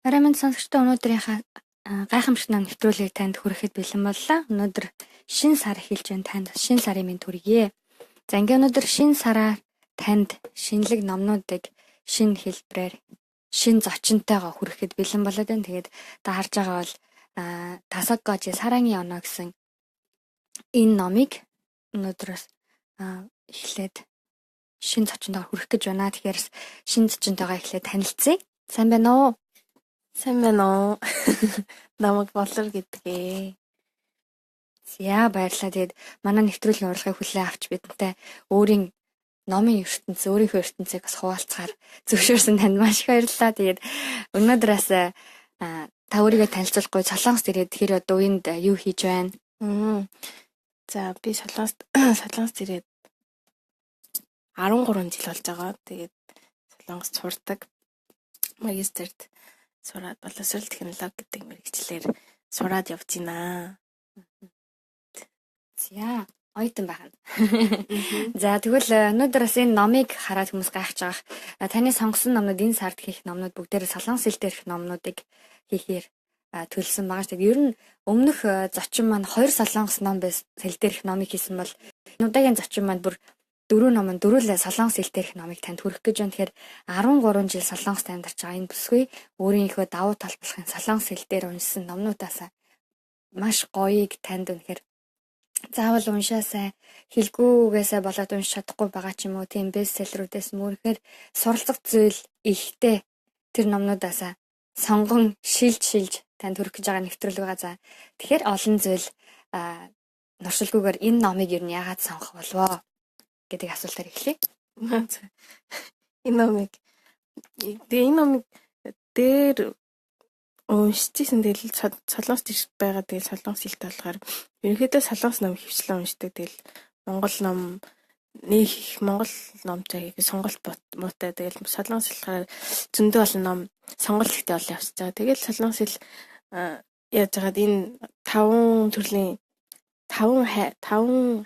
Арамын сонсогчдоо өнөөдрийнхээ гайхамшигт нам нэвтрүүлгийг танд хүрэхэд бэлэн боллоо. Өнөөдөр шинэ сар эхэлж байна. Танд шинэ сарын мэнд хүргье. За ингээ өнөөдөр шинэ сараар танд шинэлэг номнуудыг шинэ хэлбэрээр шинэ зочинтойгоо хүрэхэд бэлэн болоод байна. Тэгээд та харж байгаа бол Тасаггож сарангийн оноо гэсэн энэ номыг өнөөдрөөс эхлээд шинэ зочинтойгоо хүрэх гэж байна. Тэгэхээр шинэ зочинтойгоо эхлээд танилцъя. Сайн байна уу? Сайн байна уу? Намайг болор гэдгээ. Яа баярлалаа. Тэгээд манай нэвтрүүлгийн урилгыг хүлээн авч бидэнтэй өөрийн номын ертөнц, өөрийнхөө ертөнцийг бас хуваалцахаар зөвшөөрсөн танд маш их баярлалаа. Тэгээд өнөөдрөөс та өөрийгөө танилцуулахгүй Солонгост ирээд тэгэхээр одоо энд юу хийж байна? За би Солонгост ирээд 13 жил болж байгаа. Тэгээд Солонгост сурдаг. Магистрт сураад боловсрол технологи гэдэг мэргэжлэр сураад явж байна. За, ойтон байна. За тэгвэл өнөөдөр бас энэ номыг хараад хүмүүс гайхаж байгаа. Таны сонгосон номнууд энэ сард хийх номнууд бүгдээрээ солонгос хэл дээрх номнуудыг хийхээр төлсөн байгаа. Тэгээд ер нь өмнөх зочин маань 2 солонгос ном байс хэл дээрх номыг хийсэн бол удаагийн зочин маань бүр 4 ном нь дөрвөлээ солонгос хэл дээрх номыг танд хүргэх гэж байна. Тэгэхээр 13 жил солонгост амьдарч байгаа энэ бүсгүй өөрийнхөө давуу тал болохын солонгос хэл дээр уншсан номнуудаас маш гоёыг танд үнэхээр заавал уншаасай хэлгүүгээсээ болоод унш чадахгүй байгаа ч юм уу тийм бестселлерүүдээс мөрөөр суралцах зүйл ихтэй тэр номнуудаас сонгон шилж танд хүргэх гэж байгаа нэвтрүүлэг байгаа. За тэгэхээр олон зүйл нуршилгүйгээр энэ номыг ер нь яагаад сонгох болов гэдэг асуултаар эхлэе. Энэ номыг дээр уншижсэн тэгэл солонгост ирж байгаа тэгэл солонгос хэлтэй болохоор ерөнхийдөө солонгос ном хвчлэн уншдаг. Тэгэл монгол номтой сонголт муутай тэгэл солонгос хэлээр зөндөө олон ном сонголт ихтэй олон явчихж байгаа. Тэгэл солонгос хэл яаж яагаад энэ 5 төрлийн 5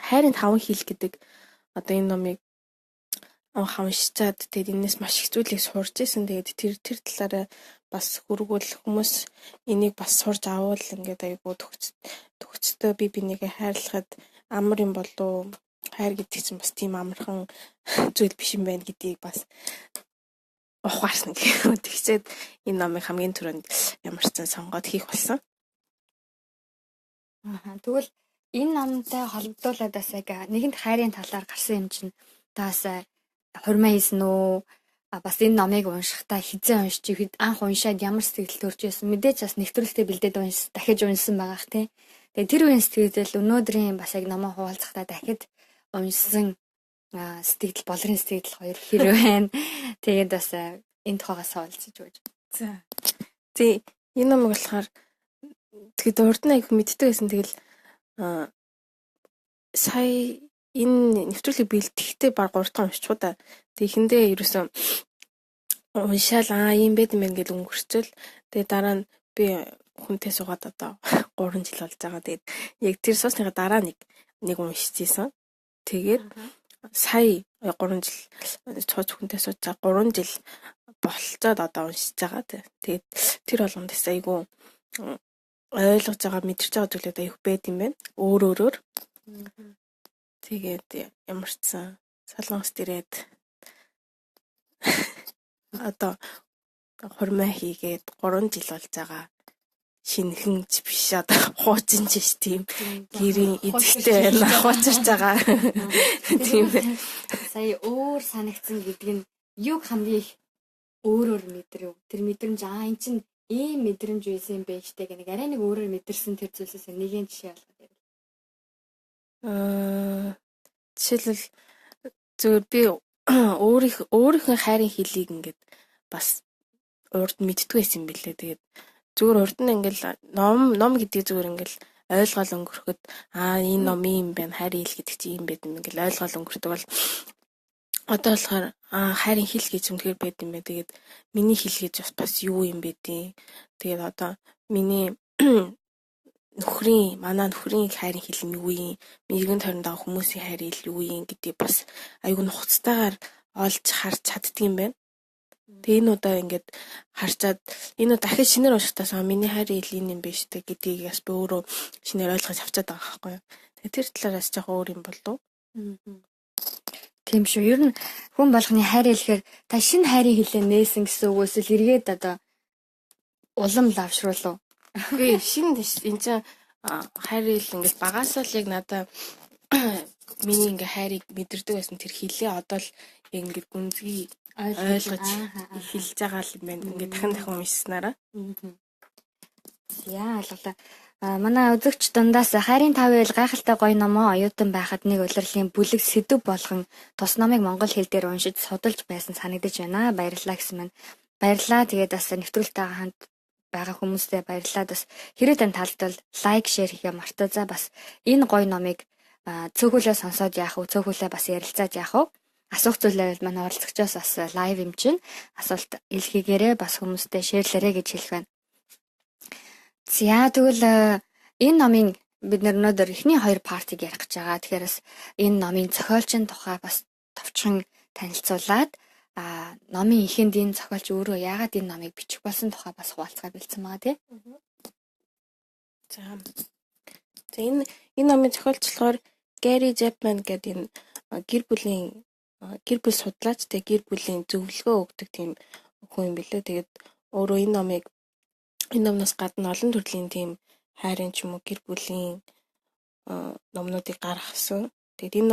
хайрын 5 хэл гэдэг одоо энэ номыг уншичаад тэгээд энэс маш их зүйлийг сурж ирсэн. Тэгээд тэр талаараа бас хүргүүл хүмүүс энийг бас сурж авал ингээд айгуу төгсдөө бинийгээ хайрлахад амар юм болов. Хайр гэдэг чинь бас тийм амархан зүйл биш юм байна гэдгийг бас ухаарсан гэх. Тэгчээд энэ номыг хамгийн түрүүнд ямар ч зэн сонгоод хийх болсон. Тэгвэл энэ номтой холбогдуулаад бас яг нэгэнт хайрын талаар гарсан юм чинь таас хурмаа хийсэн үү? Бас энэ номыг уншихдаа хизээ уншиж анх уншаад ямар сэтгэл төрж байсан мэдээж бас нэвтрүүлэгтээ бэлдээд дахиж уншсан байгаах тий. Тэгээ тэр үеийн сэтгэл өнөөдрийн бас яг номоо хуваалцахдаа дахид уншсан сэтгэл болрын сэтгэл хоёр хэрэг байна. Тэгээд бас энэ тухайгаас хуваалцаж өгч. За. Тий энэ номыг болохоор тэгэд урд нь их мэддэг байсан. Тэгэл сая энэ нэвтрүүлгийг бэлтгэхдээ баг 3 дахь уншчихуу да. Тэг ихэндээ ерөөсөн уншаал ийм байд юм байна гэж өнгөрцөл. Тэгээ дараа нь би хүнтэй суугаад одоо 3 жил болж байгаа. Тэгээд яг тэр суусныхаа дараа нэг уншижсэн. Тэгээд сая 3 жил цооч хүнтэй сууж 3 жил болцоод одоо уншиж байгаа. Тэгээд тэр болгонд айгүй ойлгож байгаа мэдэрч байгаа зүйлүүд аяг байд юм байна. Өөрөөр. Тэгээд ямар ч сан солонгост ирээд одоо хурмаа хийгээд 3 жил болж байгаа. Шинхэн ч биш одоо хуучин ч биш тийм гэрийн эзэгтэй байна. Хуучирч байгаа. Тийм ээ. Сая өөр санагдсан гэдэг нь юг хамгийн их өөрөөр мэдрэв. Тэр мэдрэмж энэ чинь ийм мэдрэмж үйсэн юм бэ штэ гэх нэг арай нэг өөрөөр мэдэрсэн тэр зүйлсээс нэг юм жишээ болгоод ярил. Жишээлбэл зөв би өөрийнхөө хайрын хэлийг ингээд бас урд мэддэг байсан юм билээ. Тэгээд зүгээр урд нь ингээл ном гэдэг зүгээр ингээл ойлгоол өнгөрөхөд энэ ном юм байна. Хайрын хэл гэдэг чинь юм байд юм ингээл ойлгоол өнгөрдөг бол одоо болохоор хайрын хэл гэж үнэхээр байд юм байна. Тэгээд миний хэл гэж бас юу юм бэ тий. Тэгээд одоо миний манай нөхрийн хайрын хэл нь юу юм? Мэргэн тойронд байгаа хүмүүсийн хайрын хэл юу юм гэдэг бас айгүй нухацтайгаар олж харж чаддаг юм байна. Тэгээ энэ удаа ингээд харчаад энэ дахиад шинээр уншихтаас миний хайрын ил энэ юм биш үү гэдгийг бас би өөрөө шинээр ойлгож авчаад байгаа байхгүй юу. Тэгээ тэр талаараас жоохон өөр юм болов. Тийм шүү. Ер нь хүн болгоны хайр хэлэхээр та шинэ хайрын хилээ нээсэн гэсэн үгээс л эргээд одоо улам лавшруулав. Үгүй шинэ энэ чинь хайрын хил ингээд багасаа л яг надаа миний ингээ хайрыг мэдэрдэг байсан тэр хилээ одоо л яг ингээд гүнзгий ойлгож эхэлж байгаа юм байна. Ингээ дахин уншсанараа. Яа ойлголоо. Манай үзэгч дундаас хайрын 5 гайхалтай гоё номоо оюутан байхад нэг улирлын бүлэг сэдв болгон тус номыг монгол хэл дээр уншиж судалж байсан санагдаж байна. Баярлалаа гэсэн мань. Баярлалаа. Тэгээд бас нэвтрүүлэлтэйгээ хамт байгаа хүмүүстээ баярлалаа. Бас хэрэг тань талдвал лайк, шеэр хийхээ мартаа. За бас энэ гоё номыг цөөхөлөө сонсоод яах вэ? Цөөхөлөө бас ярилцаад яах вэ? Асуух зүйлээ манай оролцогчоос бас лайв юм чинь асуулт илгээгээрээ бас хүмүүстээ шеэрлээрэй гэж хэлэх байна. За тэгвэл энэ номын бид өнөөдөр эхний 2 партиг ярих гэж байгаа. Тэгэхээр бас энэ номын зохиолчийн тухай бас товчхон танилцуулаад номын эхэнд энэ зохиолч өөрөө яагаад энэ номыг бичих болсон тухай бас хуваалцгаа бэлдсэн байгаа тийм. За энэ номын зохиолч болохоор Гэри Жепман гэдэг энэ гэр бүл судлаач тэг гэр бүлийн зөвлөгөө өгдөг тийм хүн юм билээ. Тэгээд өөрөө энэ номноос гадна олон төрлийн тийм хайрын ч юм уу гэр бүлийн номнуудыг гаргасан. Тэгээд энэ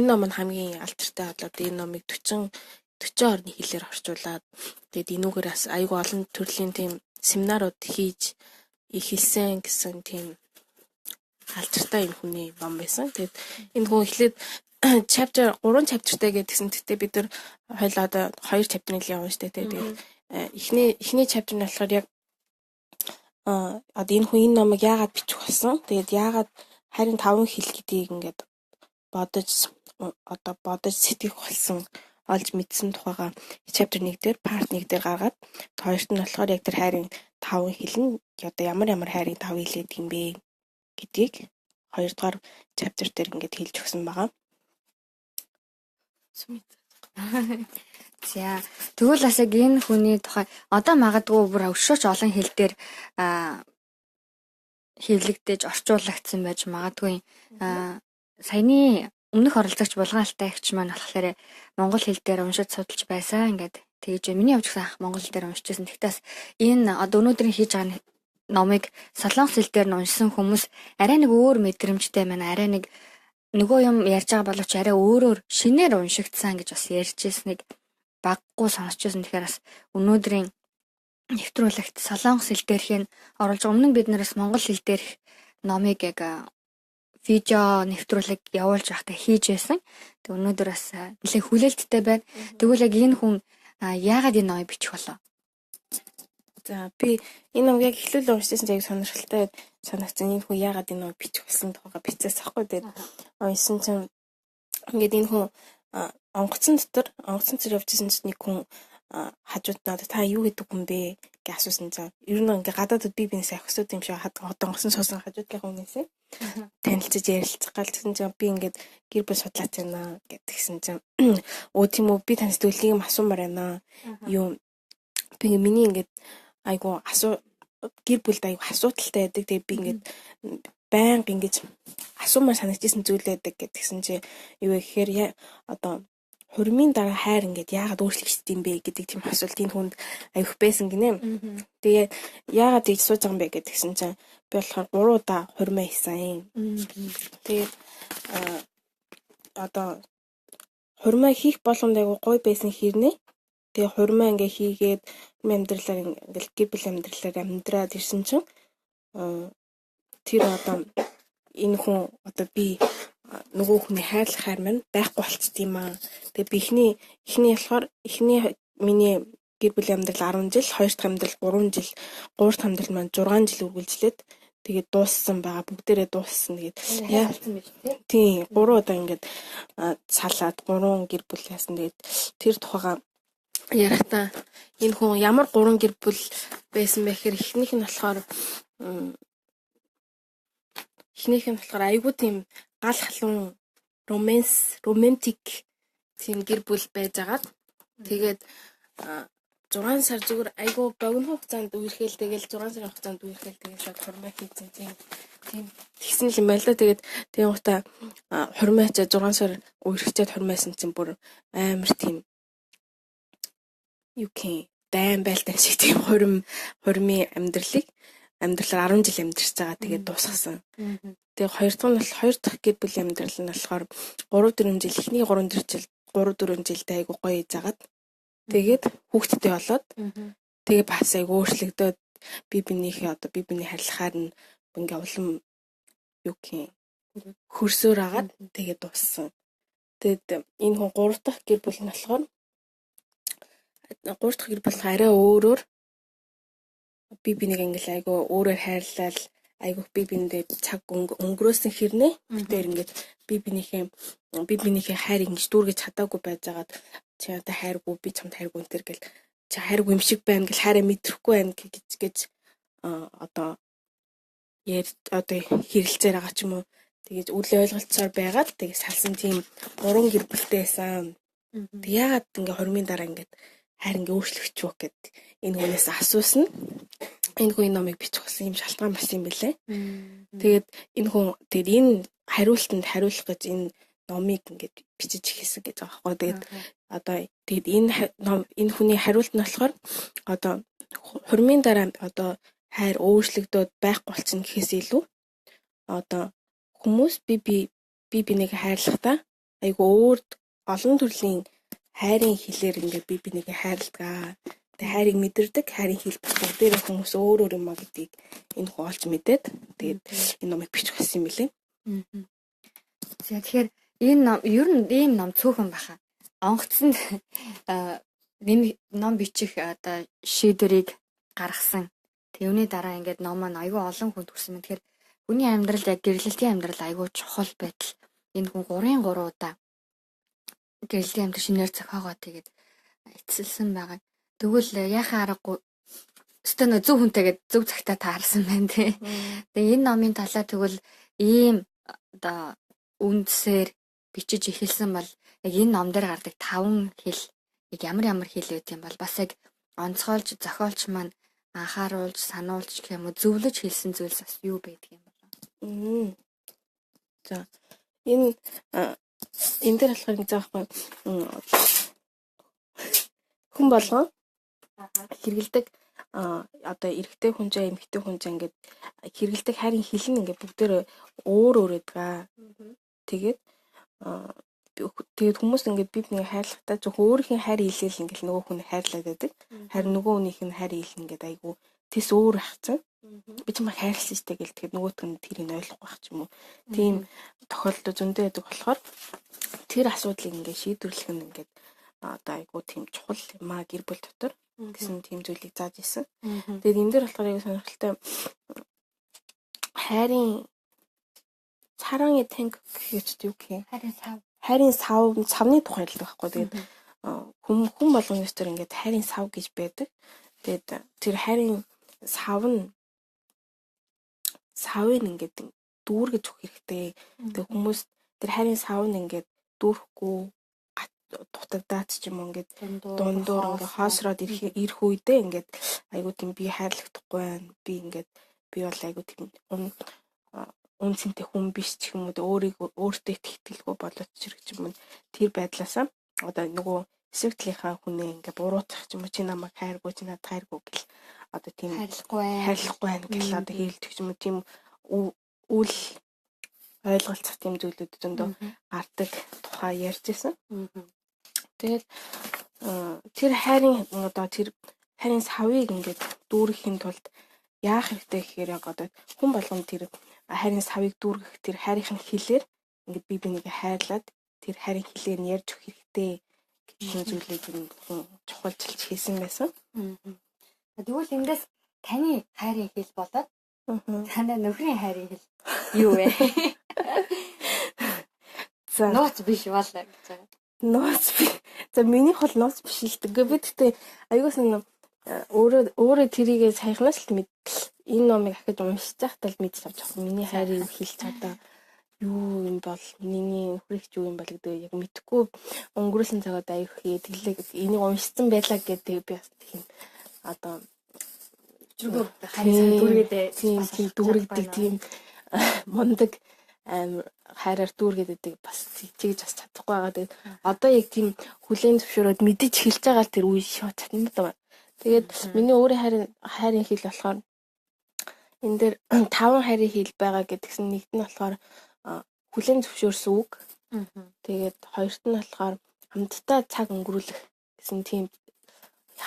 ном нь хамгийн алдартай болоод энэ номыг 40 орны хэлээр орчуулад тэгээд энүүгээр бас аюул олон төрлийн тийм семинарууд хийж эхэлсэн гэсэн тийм алдартай энэ хүний ном байсан. Тэгээд энэ хүн эхлээд 3 chapterтэй гэдгсэн. Тэгтээ бид нар хоёлаа одоо 2 chapter-ыг л явна штэ. Тэгээд эхний chapter нь болохоор яг одоо энэ хүн энэ номыг яагаад бичих болсон? Тэгээд яагаад харин 5 хэл гэдгийг ингээд бодож сэтгэх болсон олж мэдсэн тухайга chapter 1 дээр part 1 дээр гаргаад хоёрт нь болохоор яг тэр хайрын 5 хэл нь одоо ямар хайрын 5 хэл гэдэг юм бэ гэдгийг 2 дугаар chapter дээр ингээд хэлж өгсөн байгаа. За тэгвэл бас яг энэ хүний тухай одоо магадгүй бүр өшөөч олон хэл дээр хэвлэгдэж орчуулагдсан байж магадгүй. Саяны өмнөх оролцогч булгаалтай агч маань болохоор монгол хэл дээр уншиж судалж байсан. Ингээд тэгж миний явж гисэн монгол хэл дээр уншижсэн. Тэгтээс энэ одоо өнөөдрийн хийж байгаа номыг солонгос хэл дээр нь уншсан хүмүүс арай нэг өөр мэдрэмжтэй байна. Арай нэг нөгөө юм ярьж байгаа боловч арай өөрөөр шинээр уншигдсан гэж бас ярьжсэнийг баггүй сонсчихсон. Тэгэхээр бас өнөөдрийн нэвтрүүлэгт солонгос хэл дээрх нь оруулж өмнө бид нараас монгол хэл дээрх номыг яг видео нэвтрүүлэг явуулж байхдаа хийж байсан. Тэг өнөөдөр бас нэлээд хүлээлттэй байна. Тэгвэл яг энэ хүн яагаад энэ номыг бичих болов? За би энэ номыг яг эхлүүл уншижсэн яг сонирхолтой санагдсан. Энэ хүн яагаад энэ номыг бичих болсон тухайга бичээс ахгүй. Тэгээд уншсан чинь ингээд энэ хүн онгоцон дотор явжсэн чинь нэг хүн хажууд надад та юу гэдэг хүн бэ гэж асуусан чинь ер нь ингээ гадаадд би бинээс ахсууд юм шиг онгоцон суусан хажуудлынхаа хүнээсээ танилцж ярилцах галзсан чинь би ингээд гэр бүл судлаач байна гэдгсэн чинь өө тийм үү би таньс төлгийг юм асуумаар байна. Юу би миний ингээд айгу гэр бүлд айгу асуудалтай байдаг. Тэгээ би ингээд байнга ингэж асуумаар санагдчихсан зүйл байдаг гэдгсэн чинь юу гэхээр одоо хурмын дараа хайр ингээд яагаад өөрчлөгдсөн юм бэ гэдэг тийм асуулт энэ хүнд аявих байсан гинэ. Тэгээ яагаад тийж сууж байгаа юм бэ гэдгсэн чинь би болохоор 3 удаа хурмаа хийсэн. Тэгээд одоо хурмаа хийх болгонд айгу гоё байсан хэрнээ. Тэгээ хурмаа ингээ хийгээд амьдралаар ингээл гэр бүл амьдралаар амьдраад ирсэн чинь тэр одоо энэ хүн одоо би нөгөө хүний хайрлах хайр маань байхгүй болчихд юм аа. Тэгээ би эхний болохоор миний гэр бүлийн амьдрал 10 жил, хоёр дахь амьдрал 3 жил, гурав дахь амьдрал маань 6 жил үргэлжлээд тэгээд дууссан байгаа. Бүгдээрээ дууссан. Тэгээд тийм 3 удаа ингээд салаад 3 гэр бүл яасан. Тэгээд тэр тухайга ярахтаа энэ хүн ямар 3 гэр бүл байсан бэ гэхээр эхнийх нь болохоор айгүй тийм гал халуун романтик тийм гэр бүл байж агаад тэгээд 6 сар зүгээр айгүй богино хугацаанд үерхэл тэгэл 6 сарын хугацаанд үерхэл тэгэл шууд хурмаа хийцэн тийм тэгсэн юм байл да. Тэгээд тийм гута хурмаач 6 сар үерхчээд хурмаасан чинь бүр амар тийм дайм байлтай шиг тийм хурмын амьдралаар 10 жил амьдарч байгаа. Тэгээд дуусгасан. Тэгээд хоёр дахь гэр бүлийн амьдрал нь болохоор 3-4 жил эхний 3-4 жилдээ айгу гоё ийзагаад тэгээд хүүхдтэй болоод тэгээ бас айгу өөрчлөгдөөд би биний харилцаар нь ингээ улам хөрсөөр агаад тэгээд дууссан. Тэгээд энэ хүн 3 дахь гэр бүл нь болохоор 3 дахь гэр бүл арай өөрөөр би бинийг ингээл айгу өөрөөр хайрлал айгу би биндээ цаг өнгөрөөсөн хэрнээ тэр ингээд би бинийхээ хайр ингэж дүүргэж чадаагүй байжгаад чи надад хайргүй би чамд хайргүй энэ төр гэл чи хайргүй юм шиг байна гэл хайраа мэдрэхгүй байна гэж одоо хэрэлцээр байгаа ч юм уу. Тэгээд үл ойлголцоор байгаад тэгээд салсан тийм 3 гэр бүлтэй байсан. Тэг яагаад ингээ хормын дараа ингээд хайр ингээ өөрчлөгчвөө гэд энэ хүнээс асуусан. Энэ хүн номыг бичих болсон юм шалтгаан бас юм бэлээ. Тэгээд энэ хариултанд хариулах гэж энэ номыг ингээд бичиж ихсэн гэж байгаа байхгүй. Тэгээд энэ хүний хариулт нь болохоор одоо хормын дараа одоо хайр өөрчлөгдөөд байхгүй болчихно гэхээс илүү одоо хүмүүс бинийг хайрлахдаа айгу өөр олон төрлийн хайрын хэлээр ингээд бинийг хайрладаг. Тэгээ хайрыг мэдэрдэг, хайрын хэл бүгдээрээ хүмүүс өөр юм а гэдгийг энэ хүн олж мэдээд тэгээд энэ номыг бичих гэсэн юм билээ. Тэгэхээр энэ ном ер нь ийм ном цөөхөн баха. Онгоцонд ном бичих одоо шийдвэрийг гаргасан. Тэрний дараа ингээд ном маань аюу олон хүнд хүрсэн юм. Тэгэхээр хүний амьдрал яг гэрлэлтийн амьдрал аюу чухал байтал энэ хүн 3 удаа гэрлэлтийн амьдрал шинээр зохиогоо тэгээд эцэлсэн байгаа. Тэгвэл яхаа аргагүй өстөө зөв хүнтэйгээд зөв цагтаа таарсан байна тий. Тэгээ энэ номын талаа тэгвэл ийм одоо үндсээр бичиж эхэлсэн бол яг энэ ном дээр гардаг 5 хэл яг ямар хэл байт юм бол бас яг онцгойлж зохиолч маань анхааруулж сануулж гэх юм уу зөвлөж хэлсэн зүйлс бас юу байдаг юм бол. За энэ дээр болохоор ингэ заахгүй хүн болгон хэрэгэлдэг одоо эрэгтэй хүн жаа эмэгтэй хүн жаа ингээд хэрэгэлдэг хайрын хэл нь ингээд бүгдээр өөр байдаг. Тэгээд хүмүүс ингээд бибний хайрлахтаа зөв өөрхийн хайр хэлэл ингээд нөгөө хүн хайрлаад байдаг. Харин нөгөө хүнийх нь хайр хэл ингээд айгу тэс өөр ахсан. Би ч маа хайрлсан штэ гэл тэгээд нөгөөт нь тэрийг ойлгохгүй байх ч юм уу. Тийм тохиолдол зөндөө байдаг болохоор тэр асуудлыг ингээд шийдвэрлэх нь ингээд одоо айгу тийм чухал юм а гэр бүл дотор гэсэн тийм зүйлийг зааж исэн. Тэгээд энэ дээр болохоор яг сонирхолтой хайрын цараны танк гэж юу гэх юм. Хайрын савны тухай л байхгүй. Тэгээд хүн болгоны өстөр ингээд хайрын сав гэж байдаг. Тэгээд тэр хайрын савыг ингээд дүүргэж өгөх хэрэгтэй. Тэгээд хүмүүс тэр хайрын сав нь ингээд дүүрэхгүй дутагдаад ч юм уу ингээд дундуур ингээд хаосроод ирэх үедээ ингээд айгуу тийм би хайрлагдахгүй байна. Би бол айгуу тийм үнцэнтэй хүн биш ч юм уу өөртөө итгэлгүй болоод ч юм уу тэр байдлаасаа одоо нөгөө эсрэг талынхаа хүнээ ингээд буруутгах ч юм уу чи намайг хайргүй чи надад хайргүй гэл одоо тийм хайрлахгүй байна гэл одоо хэлдэг ч юм уу тийм үл ойлголцох тийм зүйлүүд зөндөө гардаг тухай ярьжсэн. Тэгэл тэр хайрын савыг ингээд дүүрэхийн тулд яах хэрэгтэй гэхээр яг одоо хүн болгон тэр хайрын савыг дүүргэх тэр хайрын хэлээр ингээд би бинийг хайрлаад тэр хайрын хэлээр нь ярьж өгөх хэрэгтэй гэсэн зүйлийг хүн чухалчилж хийсэн байсан. Тэгвэл эндээс таны хайрын хэл болоод танай нөхрийн хайрын хэл юу вэ? За нууц биш болоо гэж байгаа. Нууц би. За минийх бол нууц биш л дээ. Би тэгтээ аюулс нь өөрөө тэрийгээ саяхнаас л энэ номыг ахиж уншиж байхдаа л мэдж авч байгаа. Миний хайрыг хэлж чадаа юу юм бол миний хүрэгч юу юм бол гэдэг яг мэдхгүй өнгөрүүлсэн цагаад аяг хий тэглээ энийг уншсан байлаа гэдэг би бас тийм одоо Superbook хайрын дүүргээд тийм дүүрэгдэг тийм мундаг хайраар дүүргээд бас чийж бас чадахгүй байгаа. Тэгээд одоо яг тийм хүлээн зөвшөөрөөд мэдэж хэлж байгаа л тэр үе шууд чадна. Тэгээд миний өөрийн хайрын хэл болохоор энэ дээр 5 хайрын хэл байгаа гэдгсэн нэгт нь болохоор хүлээн зөвшөөрсөн үг. Тэгээд хоёрт нь болохоор хамтдаа цаг өнгөрүүлэх гэсэн тийм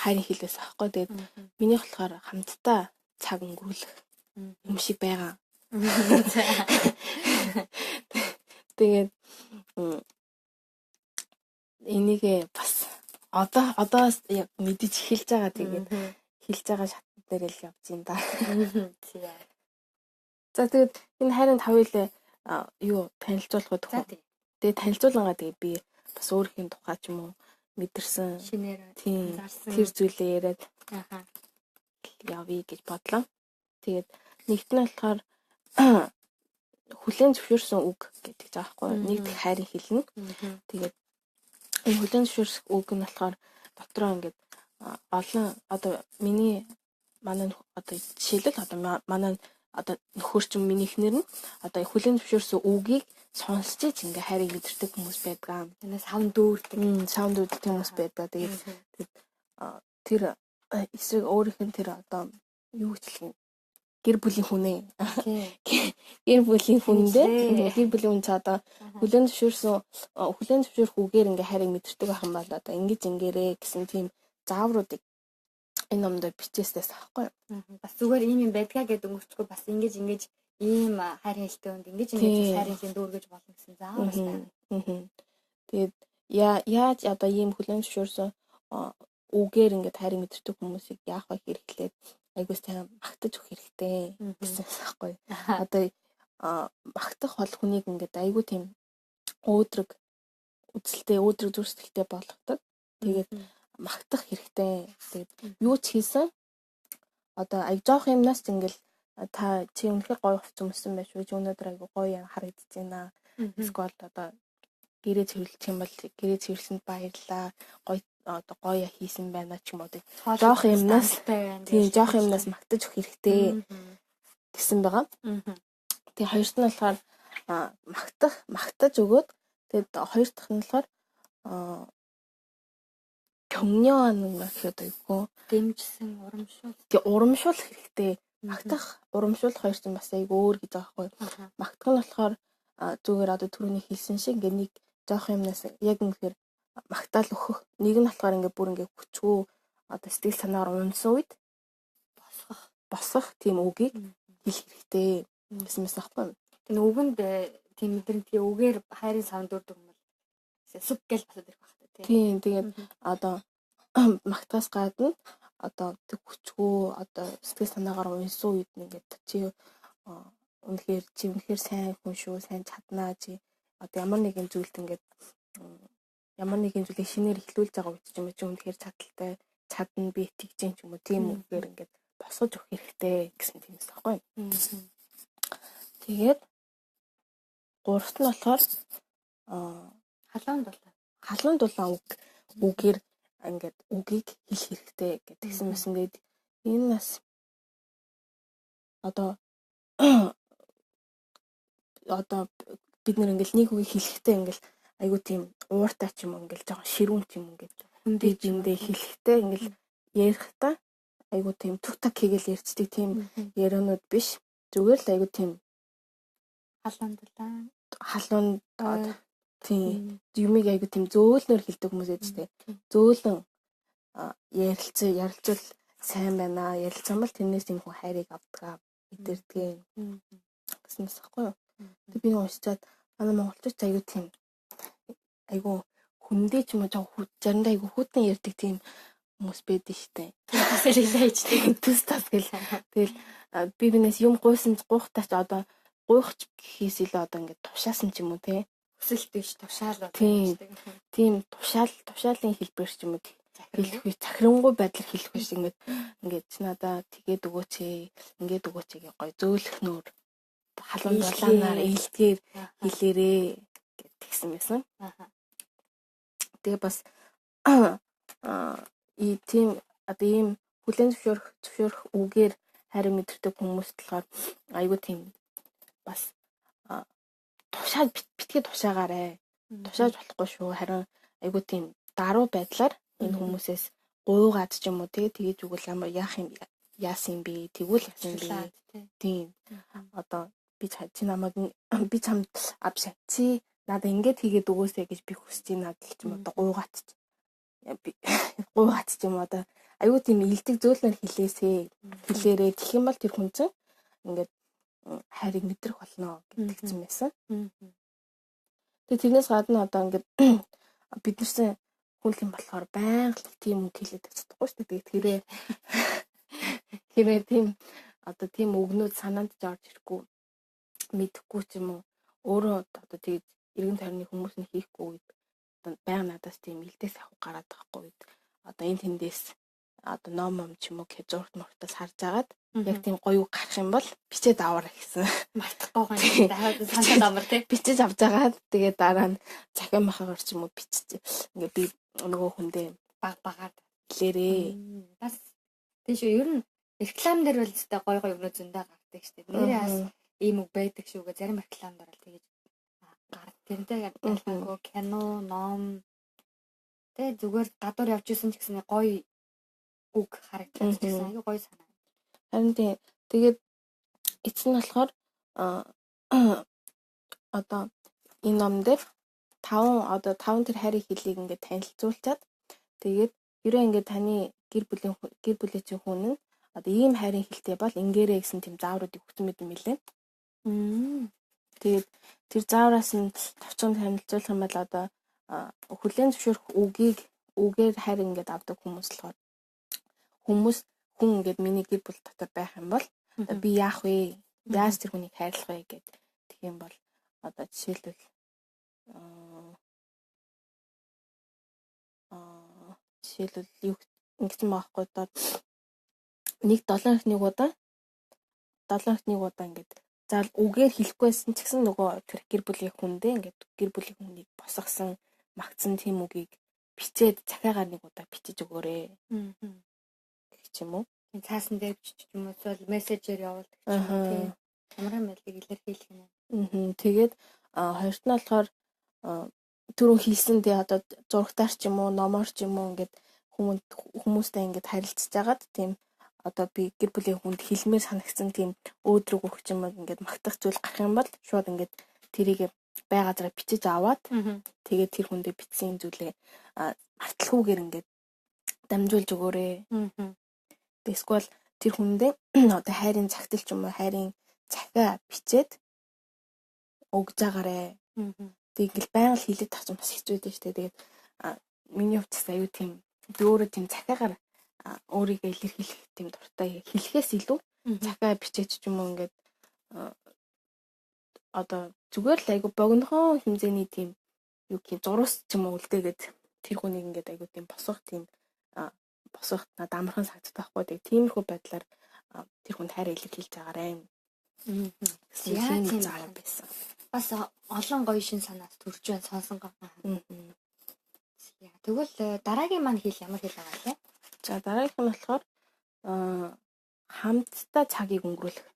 хайрын хэл байсан аахгүй. Тэгээд миний болохоор хамтдаа цаг өнгөрүүлэх юм шиг байгаа. Тэгээд энийг бас одоо яг мэдэж эхэлж байгаа. Тэгээд хэлж байгаа шатн дээр л явж юм да. За тэгээд энэ хайрын тавыг юу танилцуулах вэ? Тэгээд танилцуулгангаа тэгээд би бас өөрхийн тухай ч юм уу мэдэрсэн шинээр зарсан тэр зүйлээ яриад явъя гэж бодлоо. Тэгээд нэгт нь болохоор хүлээн зөвшөөрсөн үг гэдэг заахгүй нэгдэх хайрын хэлнэ. Тэгээд энэ хүлээн зөвшөөрсөн үг нь болохоор дотроо ингээд олон одоо манай одоо жишээлбэл одоо манай одоо нөхөр ч миний эхнэр нь одоо хүлээн зөвшөөрсөн үгийг сонсч ингээ хайрыг мэдэрдэг хүмүүс байдаг. Энэ савн дүүрдэг. Савн дүүрдэг хүмүүс байдаг. Тэгээд тэр эсрэг өөрийнх нь тэр одоо юу хэлэх гэр бүлийн хүнээ. Гэр бүлийн хүндээ гэр бүлийн хүн ч одоо хүлээн зөвшөөрөх үгээр ингээ хайрыг мэдэрдэг байх юм бол одоо ингэж ингээрээ гэсэн тийм заавруудыг энэ номдоо бичээсээс аахгүй. Бас зүгээр ийм юм байдгаа гэдэг өнгөрчгүй бас ингэж ийм хайрын хэлтэй үнд ингэж хайрын хэлтэй дүүргэж болно гэсэн заавар байна. Тэгээд яаж одоо ийм хүлээн зөвшөөрсөн үгээр ингээд хайрыг мэдэрдэг хүмүүсийг яах вэ хэрэглээд айгуус сайн магтаж өгөх хэрэгтэй гэсэн аахгүй. Одоо магтах бол хүнийг ингээд айгуу тийм өөдрөг үзэлтэй өөдрөг зүрхсэтгэлтэй болгодог. Тэгээд магтах хэрэгтэй. Тэгээд юу ч хийсэн одоо жоох юмнаас ингээл та чи үнэхээр гоё хувц өмсөн байж үү? Өнөөдөр айгуу гоё харагдаж байна. Эсвэл одоо гэрээ цэвэрлэх юм бол гэрээ цэвэрлсэнд баярлалаа. Гоё хийсэн байна ч юм уу. Жоох юмнаас магтаж өгөх хэрэгтэй гэсэн байгаа. Тэгээ хоёрт нь болохоор магтаж өгөөд тэгээд хоёр дахь нь болохоор коммунион гэхэд айгүй дэмжсэн урамшуулах хэрэгтэй. Магтах урамшуулах хоёр чинь бас айгүй өөр гэж байгаа байхгүй. Магтах нь болохоор зүгээр одоо түрүүний хэлсэн шиг ингээ нэг жоох юмнаас яг үнэхээр магтаал өгөх. Нэг нь болохоор ингээ бүр ингээ хүчгүй одоо сэтгэл санаагаар унсан үед босгох тийм үгийг хэлэх хэрэгтэй гэсэн мэт аахгүй. Тэгээ үгэнд тийм мэдрэмтгий үгээр хайрын савнд дүүрдэг юм бол сүп гэл басаад ирэх байх та тийм. Тэгээд одоо магтаас гадна одоо хүчгүй одоо сэтгэл санаагаар унсан үед ингээд чи үнэхээр сайн хүн шүү, сайн чаднаа чи одоо ямар нэгэн зүйлд ингээд ямар нэгэн зүйлийг шинээр эхлүүлж байгаа үед ч юм уу чи үнэхээр чадaltaй чадна би итгэж юм ч юм уу тийм үгээр ингээд босгож өгөх хэрэгтэй гэсэн тийм эс байхгүй. Тэгээд гуравт нь болохоор халуун дулаан үгээр ингээд үгийг хэлэх хэрэгтэй гэдгсэн мэс ингээд энэ нас одоо бид нэр ингээл нэг үгийг хэлэхдээ ингээл айгу тийм ууртай ч юм уу ингээл жоохон ширүүн ч юм ингээд хүндээ зиндээ хэлэхдээ ингээл ярихдаа айгу тийм тук так хийгээл ярьцдаг тийм ярианууд биш. Зүгээр л айгу тийм халуун тийм юмыг айгу тийм зөөлнөр хэлдэг хүмүүс ээжтэй. Зөөлөн ярилцвал сайн байна. Ярилцсан бол тэрнээс юм хүн хайрыг авдаг мэдэрдэг гэсэн мэт байхгүй юу? Тэг би уншчаад манай монголчууд айгу тийм айгу хүндээ ч юм уу заримдаа айгу хүүтэн ярьдаг тийм хүмүүс байдаг штэ. Тасэл хэлээжтэй. Тас гэл. Тэгэл би бинээс юм гуйхтаач одоо гуйхч гэхээс илүү одоо ингээд тушаасан ч юм уу те. Хүсэлтэй ш тушаал одоо. Тийм тушаалын хэлбэр ч юм уу хэлэх үе захирангуй байдлаар хэлэх үе ингээд чи надаа тэгээд өгөөч ингээд өгөөч гэх гоё зөөлөх нөр халуун дулаанаар ээлдгээр хэлээрээ тэгсэн байсан. Тэгээ бас тийм одоо ийм хүлэн зөвшөөрөх үгээр харин мэдэрдэг хүмүүс болохоор айгүй тийм бас тушаад битгий тушаагаарэ. Тушааж болохгүй шүү. Харин айгүй тийм даруй байдлаар энэ хүмүүсээс гуйгаад ч юм уу тэгэж үгэл ямар яасан юм бэ? Тэгвэл яасан юм бэ? Тийм. Одоо би чи намайг би чамд чи надад ингэж хийгээд өгөөсэй гэж би хүсэж байна надад ч юм одоо гуйгаад ч юм одоо аюу тийм илдэг зөөлнөр хэлээрээ тэгэх юм бол тэр хүн чинь ингээд хайрыг мэдрэх болно гэдгийгсэн байсан. Тэгээ тэрнээс гадна одоо ингээд бид нарсан хүн юм болохоор байнга тийм үг хэлээд чадахгүй шүү дээ. Тэгээд хэрэг тийм одоо тийм өгнүүд санаанд ч орж ирэхгүй мэдэхгүй ч юм уу өөрөө одоо тэгээд эргэн тойрны хүмүүс нь хийхгүй үед одоо байнга надаас тийм илдээс авах гараад байхгүй үед одоо энэ тэндээс одоо ном ч юм уу зургт муртаас харж агаад яг тийм гоё үг гарах юм бол бичээд аваарай гэсэн. Мартахгүй гоо даваад санаад амар тий. Бичиж авч агаад тэгээд дараа нь цахим махагаар ч юм уу бичиж ингээ би нөгөө хүндээ багаар хэлээрээ. Бас тийш ер нь реклам дээр бол зөте гоё өгнөө зөндөө гардаг штэ. Нэрээ бас ийм үг байдаг шүүгээ зарим рекламд орол тэгэж гард. Тэрнтэй ялгаагүй кино, ном тэг зүгээр гадуур явж исэн ч гэсэн гоё үг харагдаж байсан. Аюу гоё санаа. Харин тэгээд эцэг нь болохоор одоо энэ ном дээр 5 тэр хайрын хэлийг ингээд танилцуулчаад тэгээд ерөө ингээд таны гэр бүлийн чинь хүн нь одоо ийм хайрын хэлтэй бол ингээрэй гэсэн тийм заавруудыг өгсөн мэт юм билээ. Тэгээд тэр заавраас нь товчхон танилцуулах юм бол одоо хүлээн зөвшөөрөх үгээр хайр ингээд авдаг хүмүүс болохоор хүн ингээд миний гэр бүл дотор байх юм бол би яах вэ? Яаж тэр хүнийг хайрлах вэ гэдэг. Тэгэх юм бол одоо жишээлбэл юу ингэсэн байхгүй одоо нэг 7 их нэг удаа ингээд заал үгээр хэлэхгүйсэн ч гэсэн нөгөө тэр гэр бүлийн хүндээ ингээд гэр бүлийн хүнийг босгосон магтсан тийм үгийг бичээд цахиагаар нэг удаа бичиж өгөөрэй. Гэх юм уу? Цаасан дээр бичиж юм уу? Эсвэл мессежээр явуулдаг ч юм уу тийм. Ямар мэлийг илэрхийлэх юм. Тэгээд хоёрт нь болохоор түрүү хийсэн тий одоо зургатаар ч юм уу, номоор ч юм уу ингээд хүмүүстэй ингээд харилцаж байгаад тийм одоо би гэр бүлийн хүнд хэлмээр санагдсан тийм өөдрөг өгч юм ингээд магтах зүйл гарах юм бол шууд ингээд тэрийг бай газараа бичиж аваад тэгээд тэр хүндээ бичсэн зүйлээ марталгүйгээр ингээд дамжуулж өгөөрэй. Эсвэл тэр хүндээ одоо хайрын цагтл ч юм уу хайрын цахиа бичээд өгж агаарэ. Тэгэл байнга хэлээд тах юм бас хэцүү дээ шүү дээ. Тэгээд миний хувьд ч аюу тийм би өөрөө тийм цахиагаар өөрийгөө илэрхийлэх тийм дуртай хэлэхээс илүү цахиа бичээд ч юм уу ингээд одоо зүгээр л аюу богинохон хэмжээний тийм юу гэх зурус ч юм уу үлдээгээд тэр хүнийг ингээд аюу тийм босгох надад амархан санагддаг байхгүй. Тэгээд тиймэрхүү байдлаар тэр хүнд хайр илэрхийлж агаарэ. Яа тийм заа байсан. Бас олон гоё шин санаас төрж байна сонсон гоо. Тэгвэл дараагийн маань хэл ямар хэл байгаа вэ? За дараагийнх нь болохоор хамтдаа цагийг өнгөрүүлэх.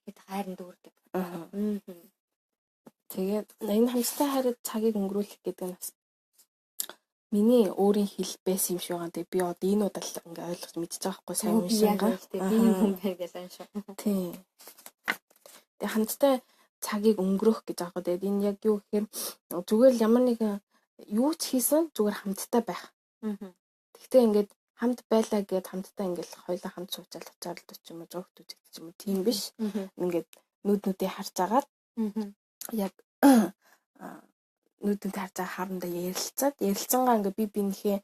Гэт хайранд дүүрдэг. Тэгээд энэ хамтдаа хайранд цагийг өнгөрүүлэх гэдэг нь бас миний өөрийн хэл байсан юм шиг байгаа. Тэгээд би одоо энэ удаа л ингээ ойлгож мэдчихэж байгаа байхгүй сайн уншингаа. Би юм хүн байх гэж байна шүү. Тийм. Тэгээд хамтдаа цагийг өнгөрөх гэж байгаа. Тэгээд энэ яг юу гэхээр зүгээр л ямар нэгэн юу ч хийсэн зүгээр хамтдаа байх. Тэгтээ ингээд хамт байлаа гэд хамтдаа ингээд хоёулаа хамт суучаал очиарлууд ч юм уу зургт үзэх ч юм уу тийм биш. Ингээд нүднүүдээ харж агаад яг нүдэнд харж байгаа харамдаа ярилцсангаа ингээд би бинийхээ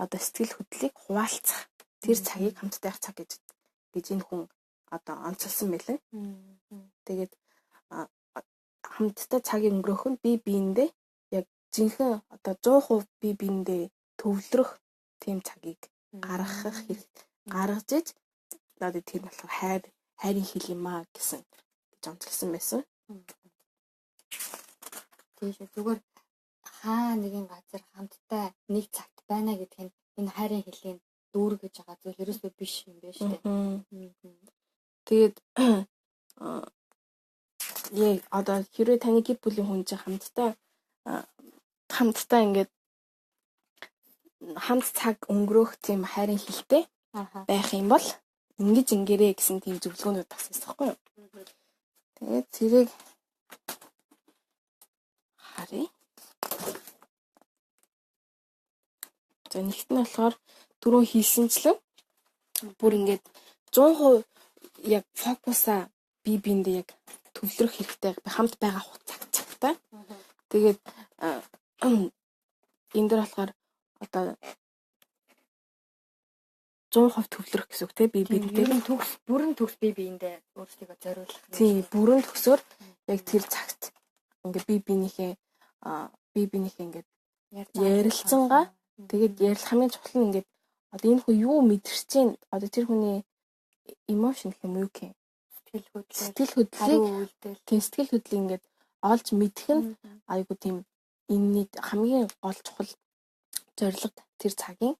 одоо сэтгэл хөдлөлийг хуваалцах тэр цагийг хамтдаа явах цаг гэж энэ хүн одоо онцолсон мэлээ. Тэгээд хамтдаа цагийг өнгөрөөх нь би биендээ яг жинхэнэ одоо 100% би биендээ төвлөрөх тийм цагийг гаргаж иж надад тэр болохоор хайрын хэл юм аа гэсэн онцлсан байсан. Тийм шүү. Зүгээр хаа нэгэн газар хамтдаа нэг цагт байна гэдг нь энэ хайрын хэлний дүүр гэж байгаа зүйл ерөөсөө биш юм байна шүү дээ. Тэгээд одоо хэрвээ таны гэр бүлийн хүн чинь хамтдаа ингээд хамт цаг өнгөрөөх тийм хайрын хэлтэй байх юм бол ингэж ингэрээ гэсэн тийм зөвлөгөөнүүд бас 있었гүй юу. Тэгээд зэрэг харъя. За нэгт нь болохоор түрүү хийсэнчлэн бүр ингээд 100% яг фокусаа бие биендээ яг төвлөрөх хэрэгтэй хамт байгаа цагтай. Тэгээд энэ дөр болохоор одоо 100% төвлөрөх гэсэн үг тийм бие биендээ бүрэн төгс бие биендээ өөрсдийгөө зориулах. Тийм бүрэн төгсөөр яг тэр цагт ингээд бие биенийхээ ингээд ярилцсангаа тэгээд ярил хамгийн чухал нь ингээд одоо энэ хүн юу мэдэрч чинь одоо тэр хүний emotion гэх юм уу гэх сэтгэл хөдлөлийг ингээд олж мэдэх нь айгу тийм энэний хамгийн гол чухал зорилго тэр цагийн.